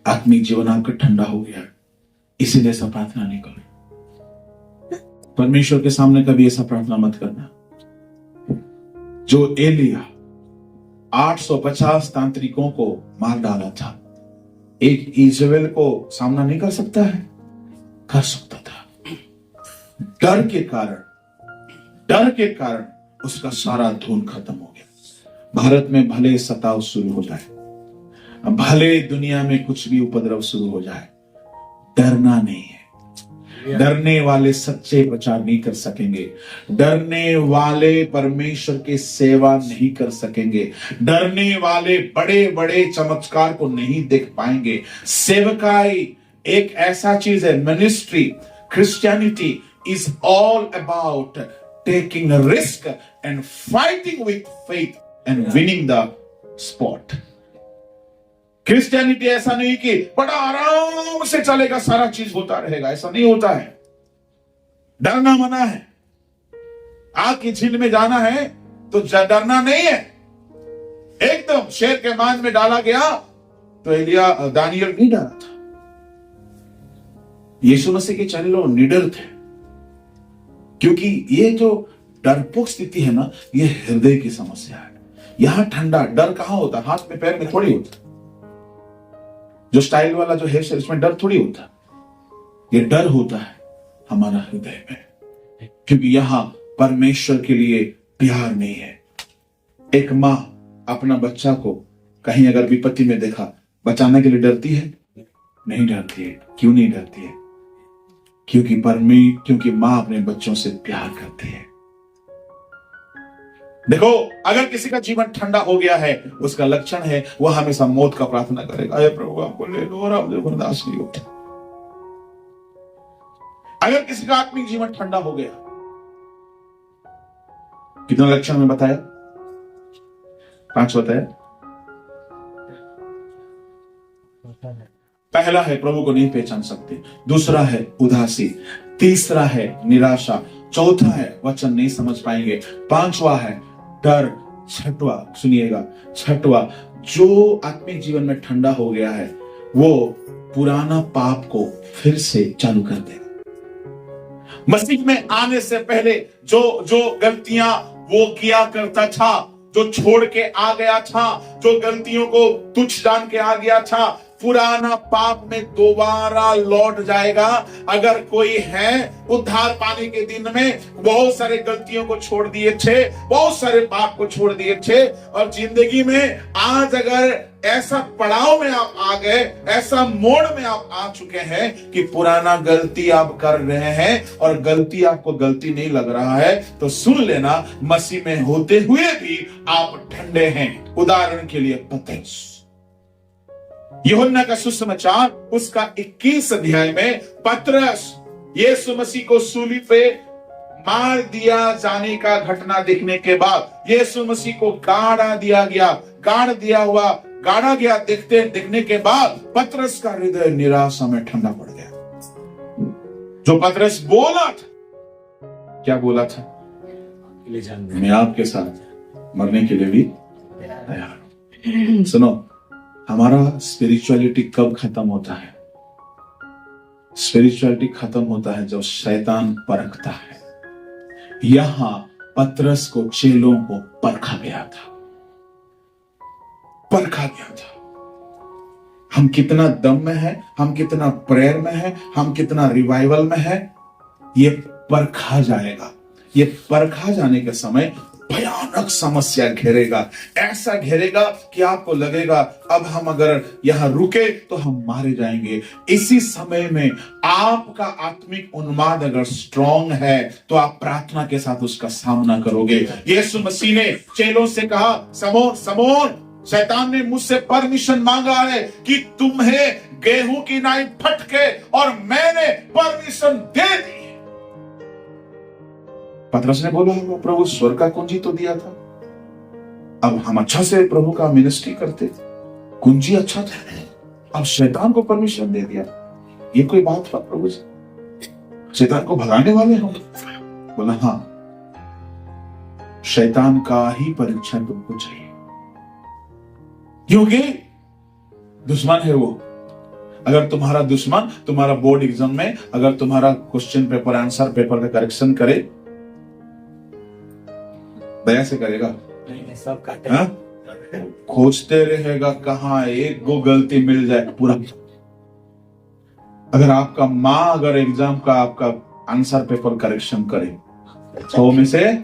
आत्मिक जीवन आपका ठंडा हो गया, इसीलिए ऐसा प्रार्थना नहीं करो। परमेश्वर के सामने कभी ऐसा प्रार्थना मत करना। जो एलिया 850 तांत्रिकों को मार डाला था, एक इज़राइल को सामना नहीं कर सकता है? कर सकता था। डर के कारण उसका सारा धून खत्म हो गया। भारत में भले सताव शुरू हो जाए, भले दुनिया में कुछ भी उपद्रव शुरू हो जाए, डरना नहीं है। डरने वाले सच्चे प्रचार नहीं कर सकेंगे, डरने वाले परमेश्वर की सेवा नहीं कर सकेंगे, डरने वाले बड़े बड़े चमत्कार को नहीं देख पाएंगे। सेवकाई एक ऐसा चीज है, ministry, Christianity is all about taking risk and fighting with faith and winning the spot. Christianity ऐसा नहीं कि बड़ा आराम से चलेगा, सारा चीज होता रहेगा, ऐसा नहीं होता है। डरना मना है। आग की झील में जाना है तो डरना नहीं है। एकदम शेर के मान में डाला गया तो एलिया दानियल नहीं डरा था। यीशु मसीह के चेले लोग निडर थे, क्योंकि ये जो डरपोक स्थिति है ना, ये हृदय की समस्या है। यहां ठंडा, डर कहां होता? हाथ में पैर में थोड़ी होता। जो स्टाइल वाला जो हेयर स्टाइल, इसमें डर थोड़ी होता। ये डर होता है हमारा हृदय में, क्योंकि यहां परमेश्वर के लिए प्यार नहीं है। एक मां अपना बच्चा को कहीं अगर विपत्ति में देखा, बचाने के लिए डरती है? नहीं डरती है। क्यों नहीं डरती है? क्योंकि मां अपने बच्चों से प्यार करती है। देखो, अगर किसी का जीवन ठंडा हो गया है, उसका लक्षण है वह हमेशा मौत का प्रार्थना करेगा, अरे प्रभु हमको ले लो, और अब बर्दाश्त नहीं होता। अगर किसी का आत्मिक जीवन ठंडा हो गया, कितना लक्षण में बताया? 5 बताया। पहला है प्रभु को नहीं पहचान सकते, दूसरा है उदासी, तीसरा है निराशा, चौथा है वचन नहीं समझ पाएंगे, पांचवा है डर, छठवा सुनिएगा, छठवा जो आत्मिक जीवन में ठंडा हो गया है वो पुराना पाप को फिर से चालू कर देगा। मसीह में आने से पहले जो जो गलतियां वो किया करता था, जो छोड़ के आ गया था, जो गलतियों को तुच्छ जान के आ गया था, पुराना पाप में दोबारा लौट जाएगा। अगर कोई है उद्धार पाने के दिन में बहुत सारे गलतियों को छोड़ दिए थे, बहुत सारे पाप को छोड़ दिए थे, और जिंदगी में आज अगर ऐसा पड़ाव में आप आ गए, ऐसा मोड़ में आप आ चुके हैं कि पुराना गलती आप कर रहे हैं और गलती आपको गलती नहीं लग रहा है, तो सुन लेना, मसीह में होते हुए भी आप ठंडे हैं। उदाहरण के लिए पतरस, यूहन्ना का सुसमाचार उसका 21 अध्याय में पतरस यीशु मसीह को सूली पे मार दिया जाने का घटना देखने के बाद, यीशु मसीह को गाड़ा गया देखने के बाद पतरस का हृदय निराशा में ठंडा पड़ गया। जो पतरस बोला था, क्या बोला था? मैं आपके साथ मरने के लिए भी तैयार हूं। सुनो, हमारा स्पिरिचुअलिटी कब खत्म होता है? स्पिरिचुअलिटी खत्म होता है जब शैतान परखता है। यहां पतरस को चेलों को परखा गया था। हम कितना दम में है, हम कितना प्रेयर में है, हम कितना रिवाइवल में है, ये परखा जाएगा। ये परखा जाने के समय भयानक समस्या घेरेगा, ऐसा घेरेगा कि आपको लगेगा अब हम अगर यहां रुके तो हम मारे जाएंगे। इसी समय में आपका आत्मिक उन्माद अगर स्ट्रांग है तो आप प्रार्थना के साथ उसका सामना करोगे। यीशु मसीह ने चेलों से कहा, समोन, शैतान ने मुझसे परमिशन मांगा है कि तुम्हें गेहूं की नाई फटके, और मैंने परमिशन दे दी। पतरस ने बोला, प्रभु स्वर्ग का कुंजी तो दिया था, अब हम अच्छा से प्रभु का मिनिस्ट्री करते, कुंजी अच्छा था, अब शैतान को परमिशन दे दिया, ये कोई बात था प्रभु जी? शैतान को भगाने वाले हो? बोला हाँ, शैतान का ही परीक्षा तुमको चाहिए, क्योंकि दुश्मन है वो। अगर तुम्हारा दुश्मन तुम्हारा बोर्ड एग्जाम में अगर तुम्हारा क्वेश्चन पेपर आंसर पेपर का करेक्शन करे, दया से करेगा? सब काटेगा, खोजते रहेगा कहां एक गो गलती मिल जाए पूरा। अगर आपका माँ अगर एग्जाम का आपका आंसर पेपर करेक्शन करे 100 में से,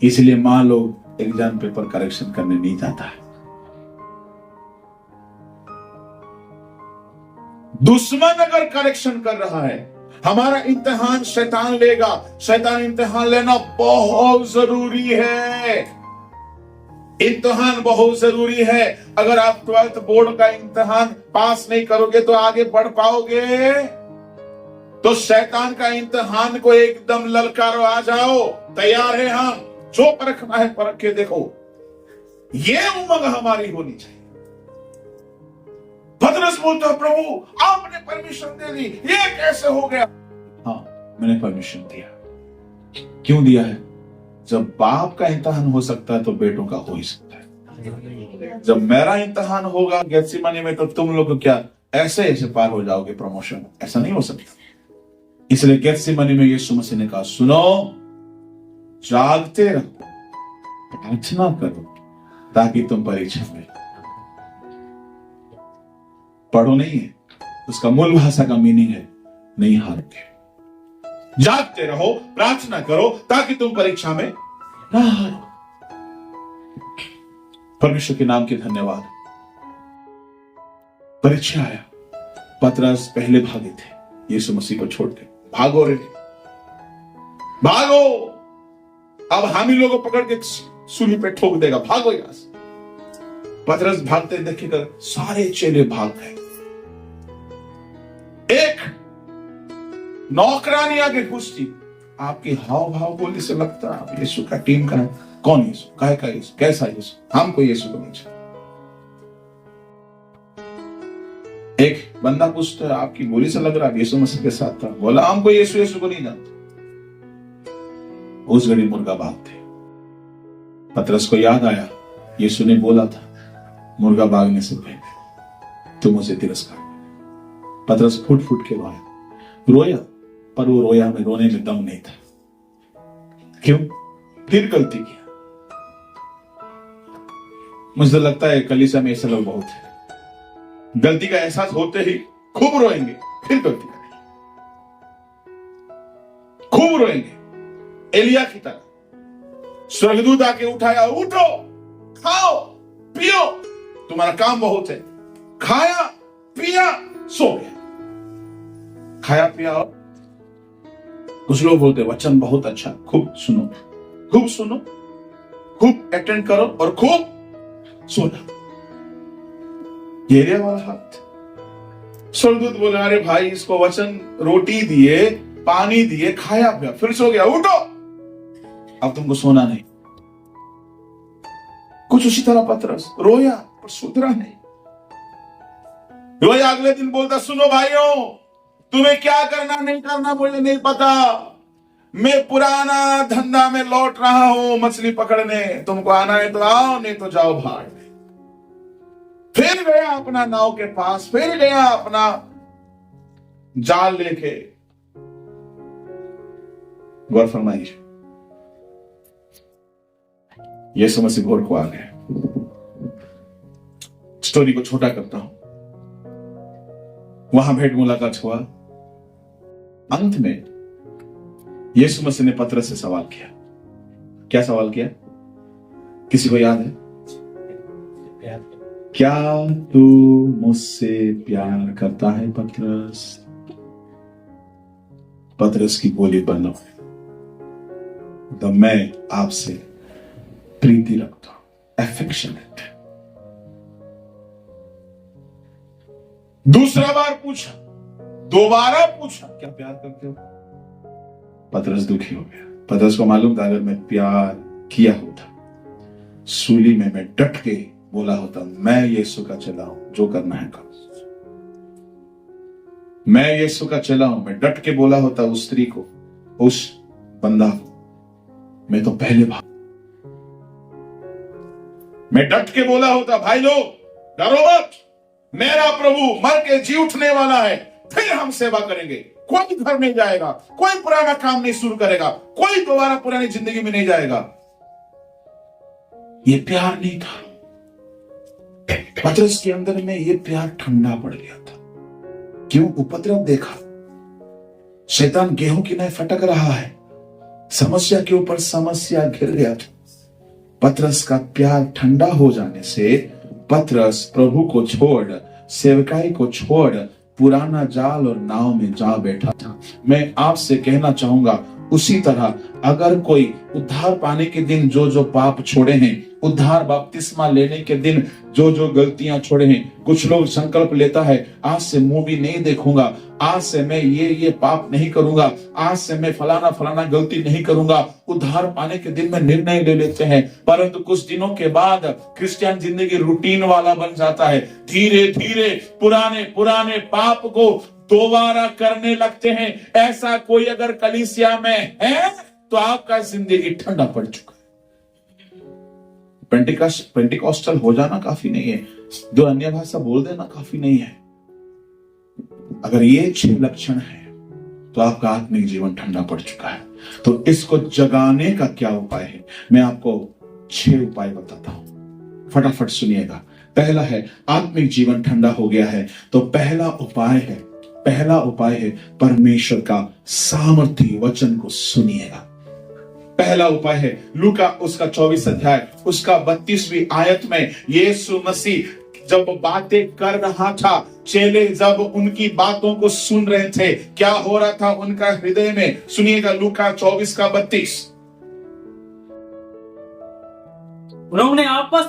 इसलिए माँ लोग एग्जाम पेपर करेक्शन करने नहीं जाता है। दुश्मन अगर करेक्शन कर रहा है, हमारा इम्तिहान शैतान लेगा। शैतान इम्तिहान लेना बहुत जरूरी है, इम्तिहान बहुत जरूरी है। अगर आप 12th बोर्ड का इम्तिहान पास नहीं करोगे तो आगे बढ़ पाओगे? तो शैतान का इम्तिहान को एकदम ललकारो, आ जाओ, तैयार है हम, जो परखना है परख के देखो। ये उमंग हमारी होनी चाहिए। पतरस बोलता, प्रभु आपने परमिशन दे दी, ये कैसे हो गया? हाँ, मैंने परमिशन दिया। क्यों दिया है? जब बाप का इम्तिहान हो सकता है तो बेटों का हो ही सकता है। जब मेरा इम्तिहान होगा गेत्सेमनी में, तो तुम लोग क्या ऐसे पार हो जाओगे प्रमोशन? ऐसा नहीं हो सकता। इसलिए गेत्सेमनी में यीशु मसीह ने कहा, सुनो, जागते रहो, प्रार्थना करो ताकि तुम परीक्षा में। पढ़ो नहीं है, उसका मूल भाषा का मीनिंग है नहीं हारोगे। जागते रहो, प्रार्थना करो ताकि तुम परीक्षा में ना हारो। परमेश्वर के नाम के धन्यवाद। परीक्षा आया, पतरस पहले भागे थे यीशु मसीह को छोड़ के। भागो रे, भागो, अब हम ही लोगों को पकड़ के सूली पे ठोक देगा, भागो यहां से। पतरस भागते देखिएगा सारे चेले भाग गए। एक नौकरानी आगे पूछती, आपकी हाव भाव बोलने से लगता है आप यीशु का टीम का है। कौन यीशु? काहे का यीशु? कैसा यीशु? हमको यीशु को नहीं चाहिए। एक बंदा पूछता है, आपकी बोली से लग रहा है यीशु मसीह के साथ था। बोला, हमको यीशु यीशु को नहीं जानता। उस घड़ी मुर्गा बाग थे। पतरस को याद आया, यीशु ने बोला था मुर्गा भागने से पहले तुम उसे तिरस्कार कर। पतरस फुट फुट के रोया, पर वो रोया में रोने में दम नहीं था। क्यों? फिर गलती किया। मुझे लगता है कलीसिया में ऐसे लोग बहुत है, गलती का एहसास होते ही खूब रोएंगे, फिर गलती करेंगे, खूब रोएंगे। एलिया की तरह स्वर्गदूत आके उठाया, उठो, खाओ, पियो, तुम्हारा काम बहुत है। खाया, पिया, सो गया। खाया पिया। और कुछ लोग बोलते वचन बहुत अच्छा, खूब सुनो, खूब सुनो, खूब अटेंड करो और खूब सोना। एरिया वाला हाथ। स्वर्गदूत बोले, अरे भाई इसको वचन रोटी दिए, पानी दिए, खाया पिया, फिर सो गया, उठो, अब तुमको सोना नहीं। कुछ उसी तरह पतरस रोया पर सुधरा नहीं। रोया, अगले दिन बोलता, सुनो भाइयों, तुम्हें क्या करना नहीं करना मुझे नहीं पता, मैं पुराना धंधा में लौट रहा हूं, मछली पकड़ने। तुमको आना है तो आओ, नहीं तो जाओ भाग। फिर गया अपना नाव के पास, फिर गया अपना जाल लेके। गौर फरमाइए, यीशु मसीह भोर को आ गए। स्टोरी को छोटा करता हूं। वहां भेंट मुलाकात हुआ। अंत में यीशु मसीह ने पतरस से सवाल किया। क्या सवाल किया? किसी को याद है? क्या तू मुझसे प्यार करता है पतरस? पतरस की बोली बनो, तो मैं आपसे प्रीति रखता हूं, एफेक्शनेट। दूसरा बार पूछा, दोबारा पूछा, क्या प्यार करते हो? पतरस दुखी हो गया। पतरस को मालूम था, अगर मैं प्यार किया होता, सूली में मैं डट के बोला होता, मैं यीशु का चला हूं, जो करना है करो। मैं यीशु का चला हूं, मैं डट के बोला होता उस स्त्री को, उस बंदा को, मैं तो पहले भाग। मैं डट के बोला होता, भाई लोग डरो मत, मेरा प्रभु मर के जी उठने वाला है, फिर हम सेवा करेंगे। कोई घर नहीं जाएगा, कोई पुराना काम नहीं शुरू करेगा, कोई दोबारा पुरानी जिंदगी में नहीं जाएगा। ये प्यार नहीं था। पतरस के अंदर में ये प्यार ठंडा पड़ गया था। क्यों? उपद्रव देखा, शैतान गेहूं की नए फटक रहा है, समस्या के ऊपर समस्या घिर गया था। पतरस का प्यार ठंडा हो जाने से पतरस प्रभु को छोड़, सेवकाई को छोड़, पुराना जाल और नाव में जा बैठा था। मैं आपसे कहना चाहूंगा, उसी तरह अगर कोई उद्धार पाने के दिन जो जो पाप छोड़े हैं, उद्धार बपतिस्मा लेने के दिन जो जो गलतियां छोड़े हैं, कुछ लोग संकल्प लेता है, आज से मूवी नहीं देखूंगा, आज से मैं ये पाप नहीं करूंगा, आज से मैं फलाना फलाना गलती नहीं करूंगा। उद्धार पाने के दिन में निर्णय ले लेते हैं, परंतु कुछ दिनों के बाद क्रिश्चियन जिंदगी रूटीन वाला बन जाता है। धीरे धीरे पुराने पुराने पाप को दोबारा करने लगते हैं। ऐसा कोई अगर कलीसिया में है तो आपका जिंदगी ठंडा पड़ चुका है। पेंटिकॉस्टल हो जाना काफी नहीं है, दो अन्य भाषा बोल देना काफी नहीं है। अगर ये 6 लक्षण है तो आपका आत्मिक जीवन ठंडा पड़ चुका है। तो इसको जगाने का क्या उपाय है? मैं आपको 6 उपाय बताता हूं, फटाफट सुनिएगा। पहला है, आत्मिक जीवन ठंडा हो गया है तो पहला उपाय है परमेश्वर का सामर्थी वचन को सुनिएगा। पहला उपाय है लूका उसका 24 अध्याय उसका 32वीं आयत में यीशु मसीह जब बातें कर रहा था, चेले जब उनकी बातों को सुन रहे थे, क्या हो रहा था उनका हृदय में? सुनिएगा, लूका 24 का 32। उन्होंने आपस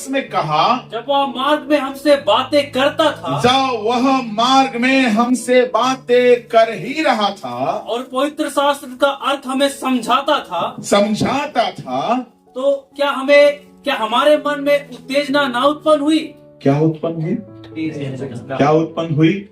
में कहा, जब वह मार्ग में हमसे बातें करता था, जब वह मार्ग में हमसे बातें कर ही रहा था और पवित्र शास्त्र का अर्थ हमें समझाता था, तो क्या हमारे मन में उत्तेजना ना उत्पन्न हुई? क्या उत्पन्न हुई? क्या उत्पन्न हुई?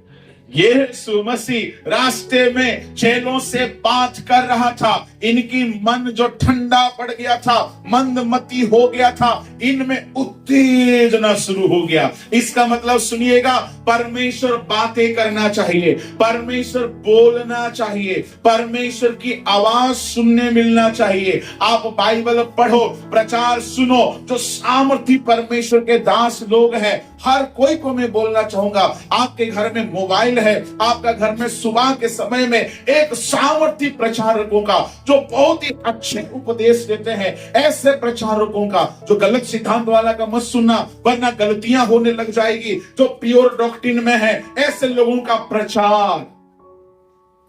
यीशु मसीह रास्ते में चेलों से बात कर रहा था। इनकी मन जो ठंडा पड़ गया था, मंदमती हो गया था, इनमें उत्तेजना शुरू हो गया। इसका मतलब सुनिएगा, परमेश्वर बातें करना चाहिए, परमेश्वर बोलना चाहिए, परमेश्वर की आवाज सुनने मिलना चाहिए। आप बाइबल पढ़ो, प्रचार सुनो। जो सामर्थी परमेश्वर के दास लोग हैं, हर कोई को मैं बोलना चाहूंगा, आपके घर में मोबाइल है, आपका घर में सुबह के समय में एक सामर्थी प्रचारकों का जो बहुत ही अच्छे उपदेश देते हैं, ऐसे प्रचारकों का, जो गलत सिद्धांत वाला का मत सुनना वरना गलतियां होने लग जाएगी, जो प्योर डॉक्ट्रिन में है, ऐसे लोगों का प्रचार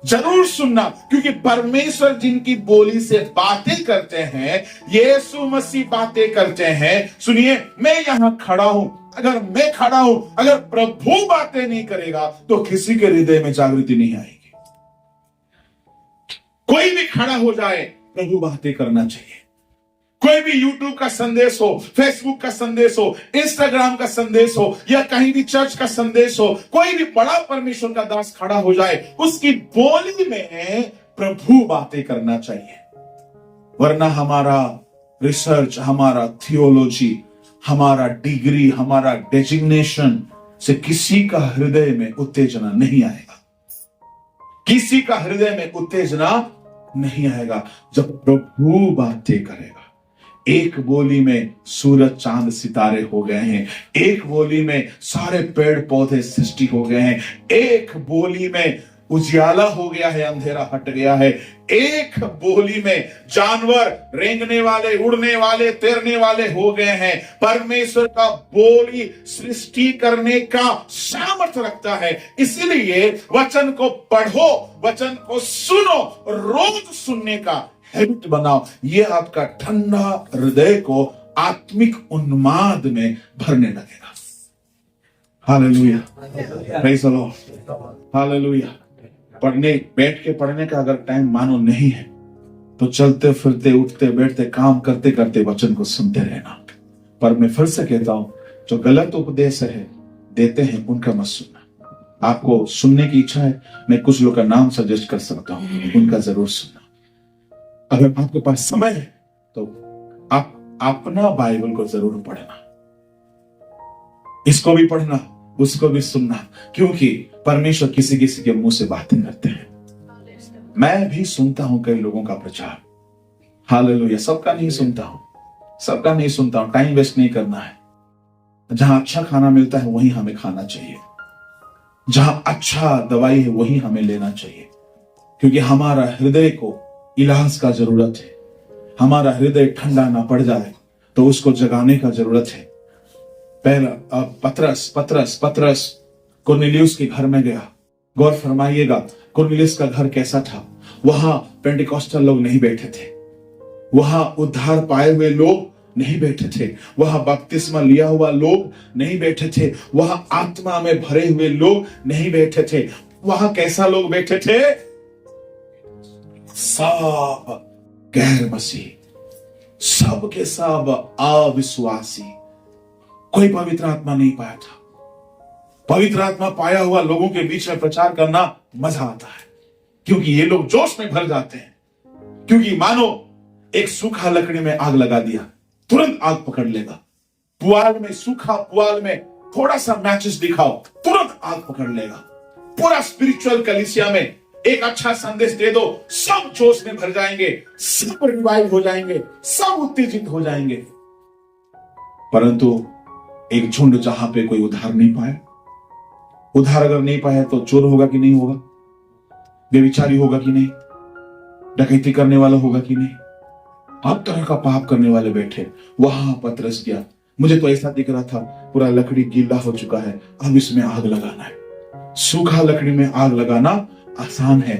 जरूर सुनना। क्योंकि परमेश्वर जिनकी बोली से बातें करते हैं, यीशु मसीह बातें करते हैं। सुनिए, मैं यहां खड़ा हूं, अगर मैं खड़ा हूं, अगर प्रभु बातें नहीं करेगा तो किसी के हृदय में जागृति नहीं आएगी। कोई भी खड़ा हो जाए, प्रभु बातें करना चाहिए। कोई भी यूट्यूब का संदेश हो, फेसबुक का संदेश हो, इंस्टाग्राम का संदेश हो, या कहीं भी चर्च का संदेश हो, कोई भी बड़ा परमेश्वर का दास खड़ा हो जाए, उसकी बोली में प्रभु बातें करना चाहिए। वरना हमारा रिसर्च, हमारा थियोलॉजी, हमारा डिग्री, हमारा डेजिग्नेशन से किसी का हृदय में उत्तेजना नहीं आएगा। किसी का हृदय में उत्तेजना नहीं आएगा जब प्रभु बातें करेगा। एक बोली में सूरज चांद सितारे हो गए हैं, एक बोली में सारे पेड़ पौधे सृष्टि हो गए हैं, एक बोली में उजियाला हो गया है, अंधेरा हट गया है, एक बोली में जानवर रेंगने वाले, उड़ने वाले, तैरने वाले हो गए हैं। परमेश्वर का बोली सृष्टि करने का सामर्थ्य रखता है। इसीलिए वचन को पढ़ो, वचन को सुनो, रोज सुनने का हैबिट बनाओ। यह आपका ठंडा हृदय को आत्मिक उन्माद में भरने लगेगा। Hallelujah, praise the Lord, hallelujah. बैठ के पढ़ने का अगर टाइम मानो नहीं है तो चलते फिरते, उठते बैठते, काम करते करते वचन को सुनते रहना। पर मैं फिर से कहता हूं, जो गलत उपदेश है देते हैं उनका मत सुनना। आपको सुनने की इच्छा है, मैं कुछ लोग का नाम सजेस्ट कर सकता हूं, उनका जरूर सुनना। अगर आपके पास समय है तो आप अपना बाइबल को जरूर पढ़ना, इसको भी पढ़ना, उसको भी सुनना, क्योंकि परमेश्वर किसी किसी के मुंह से बातें करते हैं। मैं भी सुनता हूं कई लोगों का प्रचार, हालेलुया। सबका नहीं सुनता हूं, सबका नहीं सुनता हूं। टाइम वेस्ट नहीं करना है। जहां अच्छा खाना मिलता है वहीं हमें खाना चाहिए, जहां अच्छा दवाई है वहीं हमें लेना चाहिए, क्योंकि हमारा हृदय को इलाज का जरूरत है। हमारा हृदय ठंडा ना पड़ जाए तो उसको जगाने का जरूरत है। पहला पतरस कुरनेलियुस के घर में गया। गौर फरमाइएगा, कुरनेलियुस का घर कैसा था? वहां पेंटिकॉस्टल लोग नहीं बैठे थे, वहां उद्धार पाए हुए लोग नहीं बैठे थे, वहां बपतिस्मा लिया हुआ लोग नहीं बैठे थे, वहां आत्मा में भरे हुए लोग नहीं बैठे थे। वहां कैसा लोग बैठे थे? सब गैर मसीह, सब के सब अविश्वासी। कोई पवित्र आत्मा नहीं पाया था। पवित्र आत्मा पाया हुआ लोगों के बीच में प्रचार करना मजा आता है, क्योंकि ये लोग जोश में भर जाते हैं। क्योंकि मानो एक सूखा लकड़ी में आग लगा दिया, तुरंत आग पकड़ लेगा। पुआल में, सूखा पुआल में थोड़ा सा मैचेस दिखाओ, तुरंत आग पकड़ लेगा। पूरा स्पिरिचुअल कलीसिया में एक अच्छा संदेश दे दो, सब जोश में भर जाएंगे, सब रिवाइव हो जाएंगे, सब उत्तेजित हो जाएंगे। परंतु एक झुंड जहां पे कोई उद्धार नहीं पाया, उद्धार अगर नहीं पाया तो चोर होगा कि नहीं होगा, व्यभिचारी होगा कि नहीं, डकैती करने वाला होगा कि नहीं, हर तरह का पाप करने वाले बैठे। वहां पतरस गया। मुझे तो ऐसा दिख रहा था, पूरा लकड़ी गीला हो चुका है, अब इसमें आग लगाना है। सूखा लकड़ी में आग लगाना आसान है,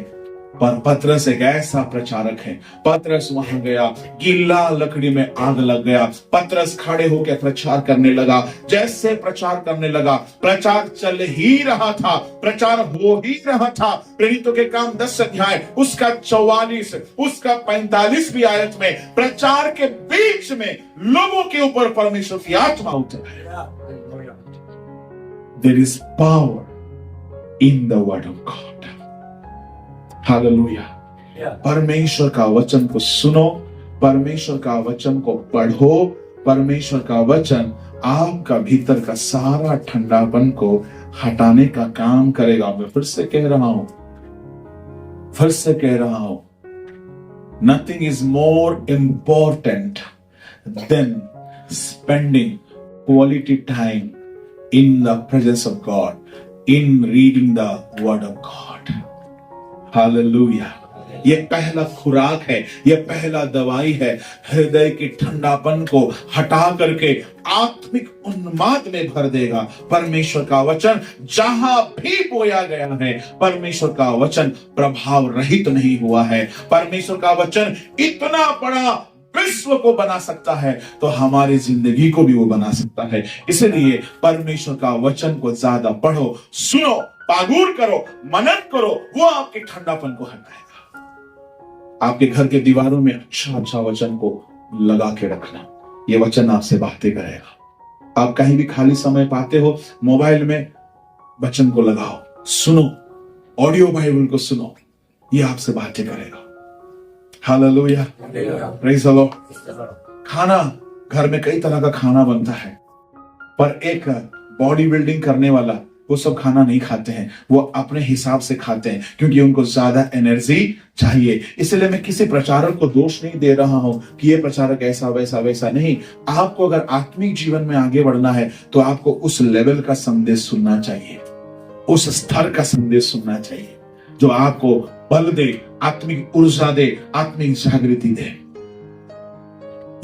पर पतरस एक ऐसा प्रचारक है। पतरस वहां गया, गीला लकड़ी में आग लग गया। पतरस खड़े होकर प्रचार करने लगा। जैसे प्रचार करने लगा, प्रचार चल ही रहा था, प्रचार हो ही रहा था। प्रेरितों के काम 10 अध्याय उसका 44, उसका 45वीं आयत में प्रचार के बीच में लोगों के ऊपर परमेश्वर की आत्मा उतर है। there is power in the word of God. Hallelujah. परमेश्वर का वचन को सुनो, परमेश्वर का वचन को पढ़ो, परमेश्वर का वचन आपका भीतर का सारा ठंडापन को हटाने का काम करेगा। मैं फिर से कह रहा हूं, nothing is more important than spending quality time in the presence of God, in reading the word of God. Hallelujah. ये पहला खुराक है, ये पहला दवाई है, हृदय के ठंडापन को हटा करके आत्मिक उन्माद में भर देगा। परमेश्वर का वचन जहां भी बोया गया है, परमेश्वर का वचन प्रभाव रहित नहीं हुआ है। परमेश्वर का वचन इतना बड़ा विश्व को बना सकता है तो हमारी जिंदगी को भी वो बना सकता है। इसलिए परमेश्वर का वचन को ज्यादा पढ़ो, सुनो, पागुर करो, मनन करो, वो आपके ठंडापन को हटाएगा। आपके घर के दीवारों में अच्छा वचन को लगा के रखना, ये वचन आपसे बातें करेगा। आप कहीं भी खाली समय पाते हो, मोबाइल में वचन को लगाओ, सुनो, ऑडियो बाइबल को सुनो, ये आपसे बातें करेगा। Hallelujah, praise the Lord. खाना, घर में कई तरह का खाना बनता है, पर एक बॉडी बिल्डिंग करने वाला वो सब खाना नहीं खाते हैं, वो अपने हिसाब से खाते हैं क्योंकि उनको ज्यादा एनर्जी चाहिए। इसलिए मैं किसी प्रचारक को दोष नहीं दे रहा हूं कि ये प्रचारक ऐसा वैसा नहीं। आपको अगर आत्मिक जीवन में आगे बढ़ना है तो आपको उस लेवल का संदेश सुनना चाहिए, उस स्तर का संदेश सुनना चाहिए जो आपको बल दे, आत्मिक ऊर्जा दे, आत्मिक जागृति दे।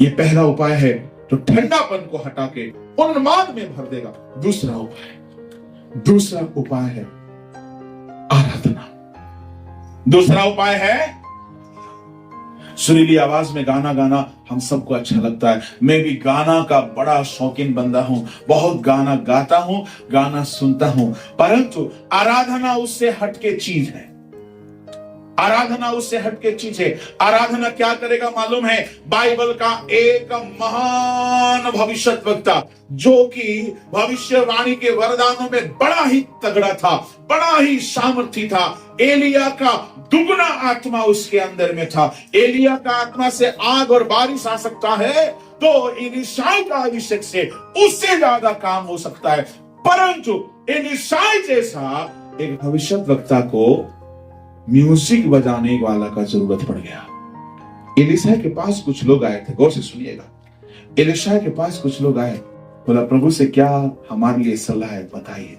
ये पहला उपाय है जो ठंडापन को हटा के उन्माद में भर देगा। दूसरा उपाय है आराधना। दूसरा उपाय है सुरीली आवाज में गाना गाना। हम सबको अच्छा लगता है, मैं भी गाना का बड़ा शौकीन बंदा हूं, बहुत गाना गाता हूं, गाना सुनता हूं, परंतु आराधना उससे हटके चीज है। आराधना उससे हटके चीज है। आराधना क्या करेगा मालूम है? बाइबल का एक महान भविष्यवक्ता जो कि भविष्यवाणी के वरदानों में बड़ा ही तगड़ा था, बड़ा ही सामर्थी था, एलिया का दुगना आत्मा उसके अंदर में था। एलिया का आत्मा से आग और बारिश आ सकता है तो एलीशाई का अभिषेक से उससे ज्यादा काम हो सकता है, परंतु एलीशाई जैसा एक भविष्यवक्ता को म्यूजिक बजाने वाला का जरूरत पड़ गया। एलीशा के पास कुछ लोग आए थे, गौर से सुनिएगा। एलीशा के पास कुछ लोग आए, बोला प्रभु से क्या हमारे लिए सलाह है, बताइए।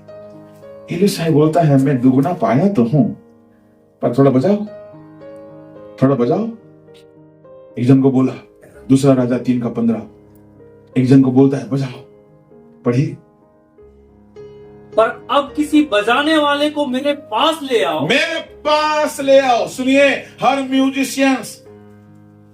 एलीशा बोलता है मैं दुगना पाया तो हूं, पर थोड़ा बजाओ। एक जन को बोला, दूसरा राजा 3:15। एक जन को बोलता है बजाओ, पढ़िए। पर अब किसी बजाने वाले को मेरे पास ले आओ। सुनिए, हर म्यूजिशियंस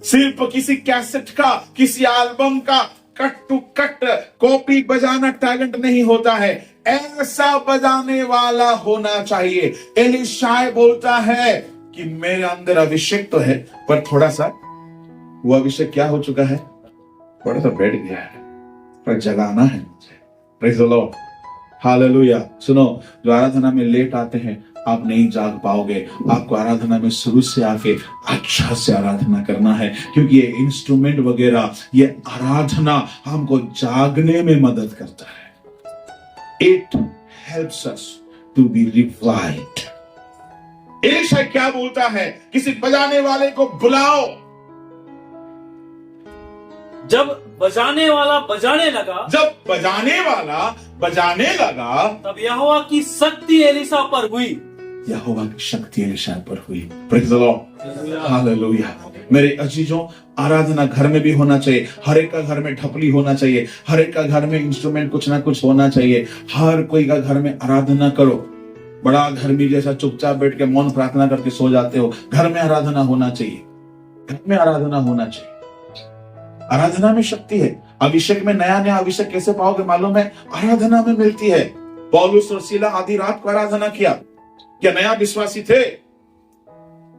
सिर्फ किसी कैसेट का, किसी एल्बम का कट टू कट कॉपी बजाना टैलेंट नहीं होता है, ऐसा बजाने वाला होना चाहिए। एलीशा बोलता है कि मेरे अंदर अभिषेक तो है, पर थोड़ा सा वो अभिषेक क्या हो चुका है, थोड़ा सा बैठ गया है, पर जगाना है मुझे। Praise the Lord, hallelujah. सुनो, जो आराधना में लेट आते हैं आप नहीं जाग पाओगे। आपको आराधना में शुरू से आके अच्छा से आराधना करना है, क्योंकि ये इंस्ट्रूमेंट वगैरह, ये आराधना हमको जागने में मदद करता है। It helps us to be revived. Elisha क्या बोलता है? किसी बजाने वाले को बुलाओ। जब बजाने वाला बजाने लगा, तब यहोवा की शक्ति एलीशा पर हुई। यहोवा की शक्ति एलीशा पर हुई। Praise the Lord, hallelujah. मेरे अजीजों, आराधना घर में भी होना चाहिए। हर एक का घर में ढपली होना चाहिए, हर एक का घर में इंस्ट्रूमेंट कुछ ना कुछ होना चाहिए। हर कोई का घर में आराधना करो। बड़ा घर में जैसा चुपचाप बैठ के मौन प्रार्थना करके सो जाते हो, घर में आराधना होना चाहिए। घर में आराधना होना चाहिए। आराधना में शक्ति है। अभिषेक में नया अभिषेक कैसे पाओगे मालूम है? आराधना में मिलती है। पौलुस और सीला आधी रात को आराधना किया। क्या नया विश्वासी थे?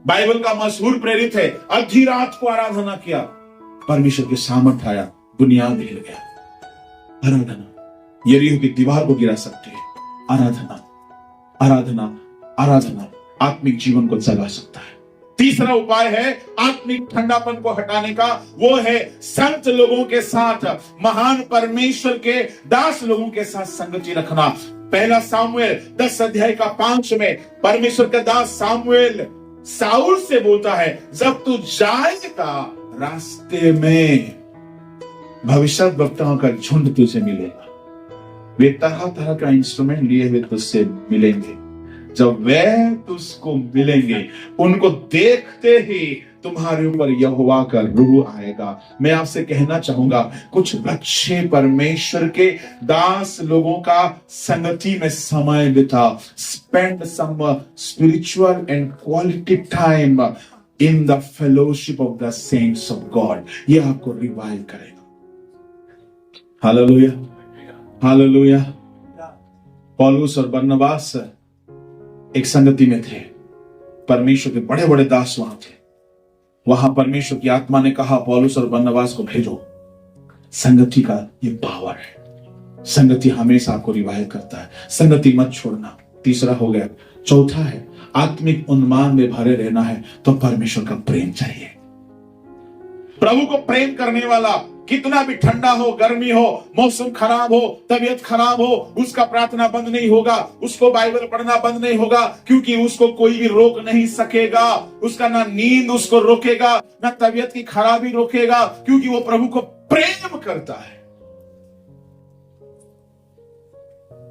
बाइबल का मशहूर प्रेरित है, आधी रात को आराधना किया, परमेश्वर के सामर्थ आया, बुनियाद हिल गया। आराधना यरीहो की दीवार को गिरा सकती है। आराधना, आराधना, आराधना आत्मिक जीवन को जगा सकता है। तीसरा उपाय है आत्मिक ठंडापन को हटाने का, वो है संत लोगों के साथ, महान परमेश्वर के दास लोगों के साथ संगति रखना। पहला सामुएल 10 अध्याय का 5 में परमेश्वर का दास सामुएल साउल से बोलता है, जब तू जाएगा रास्ते में भविष्यद्वक्ताओं का झुंड तुझे मिलेगा, वे तरह तरह का इंस्ट्रूमेंट लिए हुए तुझसे मिलेंगे। जब वे तुझको मिलेंगे, उनको देखते ही तुम्हारे ऊपर यहोवा का रूह आएगा। मैं आपसे कहना चाहूंगा, कुछ अच्छे परमेश्वर के दास लोगों का संगति में समय बिता, spend some spiritual and quality time in the fellowship of the saints of God. ये आपको रिवाइव करेगा। Hallelujah, hallelujah. पौलुस और बरनबास एक संगति में थे, परमेश्वर के बड़े बड़े दास वहां थे। वहां परमेश्वर की आत्मा ने कहा, पौलुस और बरनबास को भेजो। संगति का ये पावर है। संगति हमेशा आपको रिवाइव करता है। संगति मत छोड़ना। तीसरा हो गया। चौथा है आत्मिक उन्माद में भरे रहना है तो परमेश्वर का प्रेम चाहिए। प्रभु को प्रेम करने वाला कितना भी ठंडा हो, गर्मी हो, मौसम खराब हो, तबीयत खराब हो, उसका प्रार्थना बंद नहीं होगा, उसको बाइबल पढ़ना बंद नहीं होगा, क्योंकि उसको कोई भी रोक नहीं सकेगा। उसका ना नींद उसको रोकेगा, ना तबीयत की खराबी रोकेगा, क्योंकि वो प्रभु को प्रेम करता है।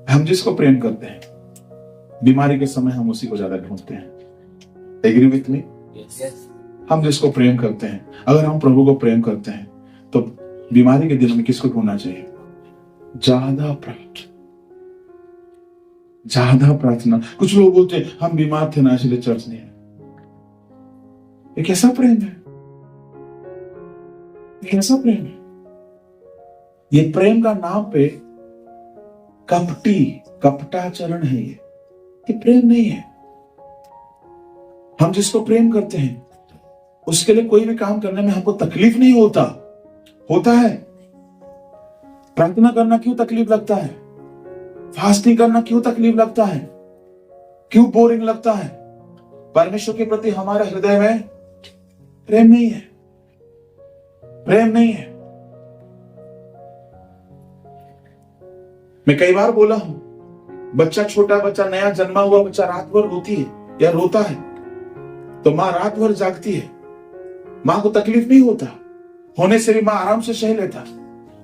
हम जिसको प्रेम करते हैं, बीमारी के समय हम उसी को ज्यादा ढूंढते हैं। Agree with me? हम जिसको प्रेम करते हैं, अगर हम प्रभु को प्रेम करते हैं तो बीमारी के दिनों में किसको ढूंढना चाहिए? ज्यादा प्रार्थना, ज्यादा प्रार्थना। कुछ लोग बोलते हैं हम बीमार थे ना इसलिए चर्च नहीं आए। ये कैसा प्रेम है? ये कैसा प्रेम है? ये प्रेम का नाम पे कपटाचरण है। ये प्रेम नहीं है। हम जिसको प्रेम करते हैं उसके लिए कोई भी काम करने में हमको तकलीफ नहीं होता है। प्रार्थना करना क्यों तकलीफ लगता है? फास्टिंग करना क्यों तकलीफ लगता है? क्यों बोरिंग लगता है? परमेश्वर के प्रति हमारे हृदय में प्रेम नहीं है। प्रेम नहीं है। मैं कई बार बोला हूं, बच्चा, छोटा बच्चा, नया जन्मा हुआ बच्चा रात भर रोती है या रोता है तो मां रात भर जागती है। मां को तकलीफ नहीं होता, होने से भी मां आराम से सह लेता।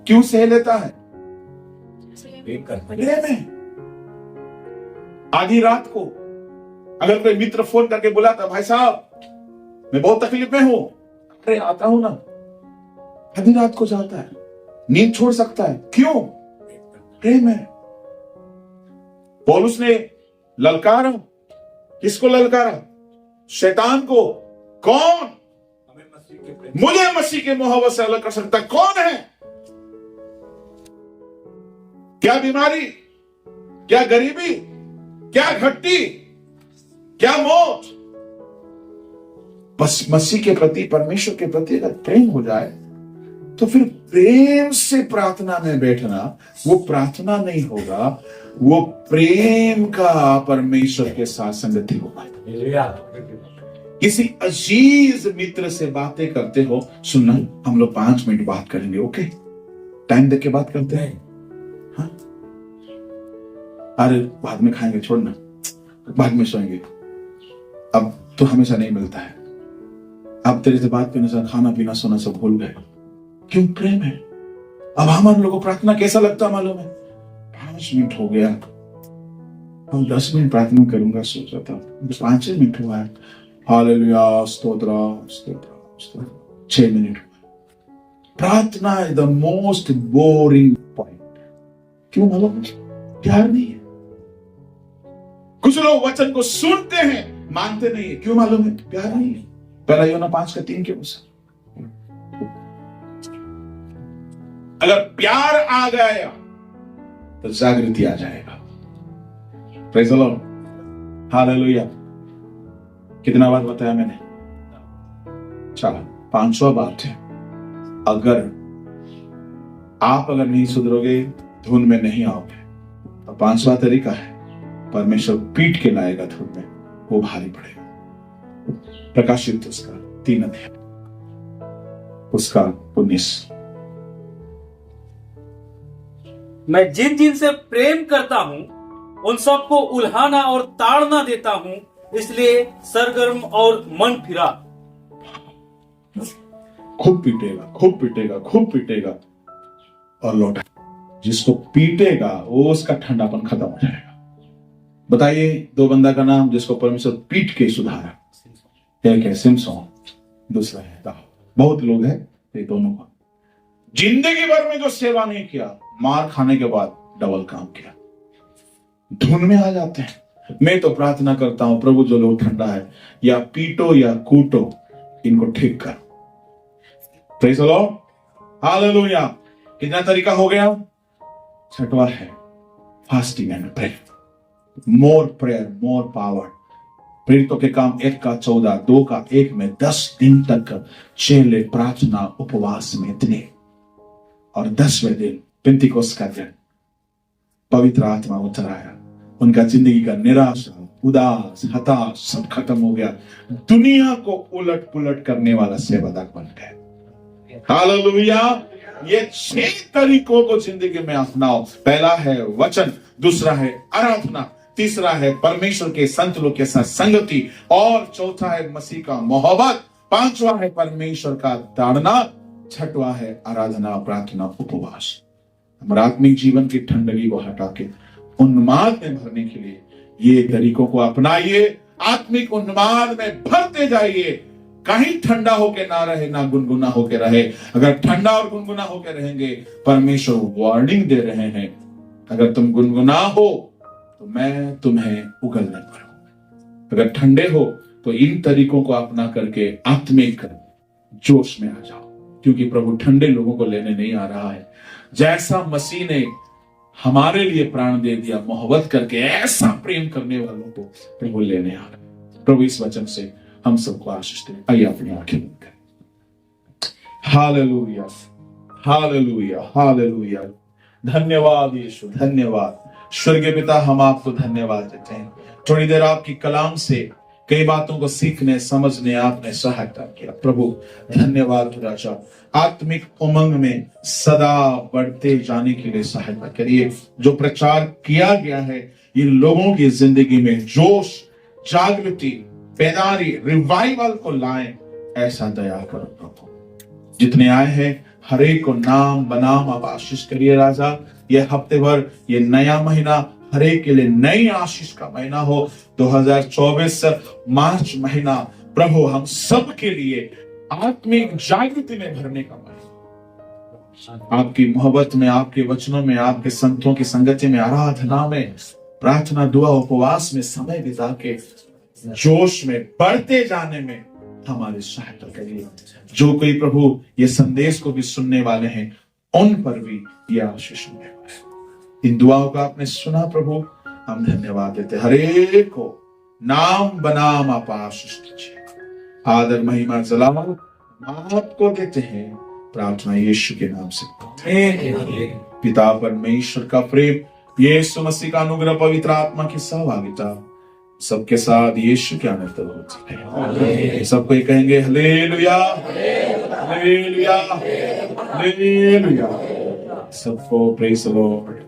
क्यों सह लेता है? प्रेम है। आधी रात को अगर कोई मित्र फोन करके बुलाता, भाई साहब मैं बहुत तकलीफ में हूं, अरे आता हूं ना, आधी रात को जाता है, नींद छोड़ सकता है। क्यों? प्रेम है। पौलुस ने ललकारा, किसको ललकारा? शैतान को। कौन? मुझे मसीह के मोहब्बत से अलग कर सकता कौन है? क्या बीमारी, क्या गरीबी, क्या घट्टी, क्या मौत? बस मसीह के प्रति, परमेश्वर के प्रति अगर प्रेम हो जाए तो फिर प्रेम से प्रार्थना में बैठना वो प्रार्थना नहीं होगा, वो प्रेम का परमेश्वर के साथ संगति होगा। किसी अजीज मित्र से बातें करते हो, सुनना, हम लोग 5 मिनट बात करेंगे, ओके? टाइम देके बात करते हैं। हाँ? अरे बाद में खाएंगे, छोड़ना, बाद में सोएंगे। अब तो हमेशा नहीं मिलता है। अब तेरे से बात करने से खाना पीना सोना सब भूल गए। क्यों? प्रेम है। अब हम लोगों को प्रार्थना कैसा लगता मालूम है? 5 मिनट हो गया, हम 10 मिनट प्रार्थना करूंगा सोच रहा था, 5 मिनट हुआ है। हालेलुया, स्तोत्र स्तोत्र स्तोत्र, 6 मिनट हुआ। प्रार्थना is the most boring point. क्यों मालूम? प्यार नहीं है। कुछ लोग वचन को सुनते हैं, मानते नहीं है। क्यों मालूम है? प्यार नहीं है। पहला यूहन्ना 5:3 के अनुसार अगर प्यार आ गया तो जागृति आ जाएगा। Praise the Lord, hallelujah. कितना बार बताया मैंने? चलो 500 बात है। अगर आप नहीं सुधरोगे, धुन में नहीं आओगे, तो 5वां तरीका है परमेश्वर पीट के लाएगा धूप में, वो भारी पड़ेगा। प्रकाशित उसका 3 अध्याय उसका 19। मैं जिन जिन से प्रेम करता हूँ उन सबको उल्हाना और ताड़ना देता हूँ, इसलिए सरगर्म और मन फिरा। खूब पीटेगा, खूब पीटेगा, खूब पीटेगा और लौटा। जिसको पीटेगा वो उसका ठंडापन खत्म हो जाएगा। बताइए 2 बंदा का नाम जिसको परमेश्वर पीट के सुधारा। एक है सिमसोन, दूसरा है दाऊद। बहुत लोग हैं ये दोनों का जिंदगी भर में जो सेवा नहीं किया, मार खाने के बाद डबल काम किया, धुन में आ जाते हैं। मैं तो प्रार्थना करता हूं, प्रभु जो लोग ठंडा है, या पीटो या कूटो, इनको ठीक कर। Praise the Lord, hallelujah. कितना तरीका हो गया? 6वां है fasting and prayer. More prayer, more power. प्रेरितों के काम 1 का 14, 2 का 1 में 10 दिन तक चेले प्रार्थना उपवास में थे। और 10वें दिन पेंतिकोस्त का दिन पवित्र आत्मा उतर आया। उनका जिंदगी का निराशा, उदास, हताश सब खत्म हो गया। दुनिया को उलट पुलट करने वाला सेवक बन गए। हालेलुया। ये 6 तरीकों को जिंदगी में अपनाओ। पहला है वचन, दूसरा है आराधना, तीसरा है परमेश्वर के संत लोग के साथ संगति, और चौथा है मसीह का मोहब्बत, 5वां है परमेश्वर का ताड़ना, 6वां है आराधना, प्रार्थना, उपवास। हमारे आत्मिक जीवन की ठंडगी को हटा के उन्माद में भरने के लिए ये तरीकों को अपनाइए। आत्मिक उन्माद में भरते जाइए। कहीं ठंडा होके ना रहे, ना गुनगुना होके रहे। अगर ठंडा और गुनगुना होके रहेंगे, परमेश्वर वार्निंग दे रहे हैं, अगर तुम गुनगुना हो तो मैं तुम्हें उगलने पर हूं। अगर ठंडे हो तो इन तरीकों को अपना करके आत्मिक जोश में आ जाओ, क्योंकि प्रभु ठंडे लोगों को लेने नहीं आ रहा है। जैसा मसीह ने हमारे लिए प्राण दे दिया मोहब्बत करके, ऐसा प्रेम करने वालों को प्रभु लेने आ रहा है। प्रभु इस वचन से हम सबको आशीष दे। आइए अपनी आंखें बंद करें। Hallelujah, hallelujah, hallelujah. धन्यवाद यीशु, धन्यवाद। स्वर्गीय पिता, हम आपको धन्यवाद देते हैं। थोड़ी देर आपकी कलाम से कई बातों को सीखने समझने आपने सहायता किया। प्रभु धन्यवाद राजा। आत्मिक उमंग में सदा बढ़ते जाने के लिए सहायता करिए। जो प्रचार किया गया है, इन लोगों की जिंदगी में जोश, जागृति, बेदारी, रिवाइवल को लाएं, ऐसा दया करो प्रभु। जितने आए हैं हर एक को नाम बनाम आप आशीष करिए राजा। यह हफ्ते भर, ये नया महीना हर एक के लिए नई आशीष का महीना हो। 2024 मार्च महीना प्रभु हम सब के लिए आत्मिक जागृति में भरने का महीना। आपकी मोहब्बत में, आपके वचनों में, आपके संतों की संगति में, आराधना में, प्रार्थना, दुआ, उपवास में समय बिता के जोश में बढ़ते जाने में हमारी सहायता करिए। जो कोई प्रभु ये संदेश को भी सुनने वाले हैं, उन पर भी यह आशीष होने वाला है। इन दुआओं का आपने सुना प्रभु, हम धन्यवाद देते। हर एक को नाम बनाम आप आशीष दीजिए। आदर महिमा जलाल आपको देते हैं। प्रार्थना यीशु के नाम से। पिता परमेश्वर का प्रेम, यीशु मसीह का अनुग्रह, पवित्र आत्मा की सहभागिता सबके साथ यीशु के आनंद होती है। सबको ये कहेंगे हालेलुया, हालेलुया, हालेलुया। सबको प्रेज़ द लॉर्ड।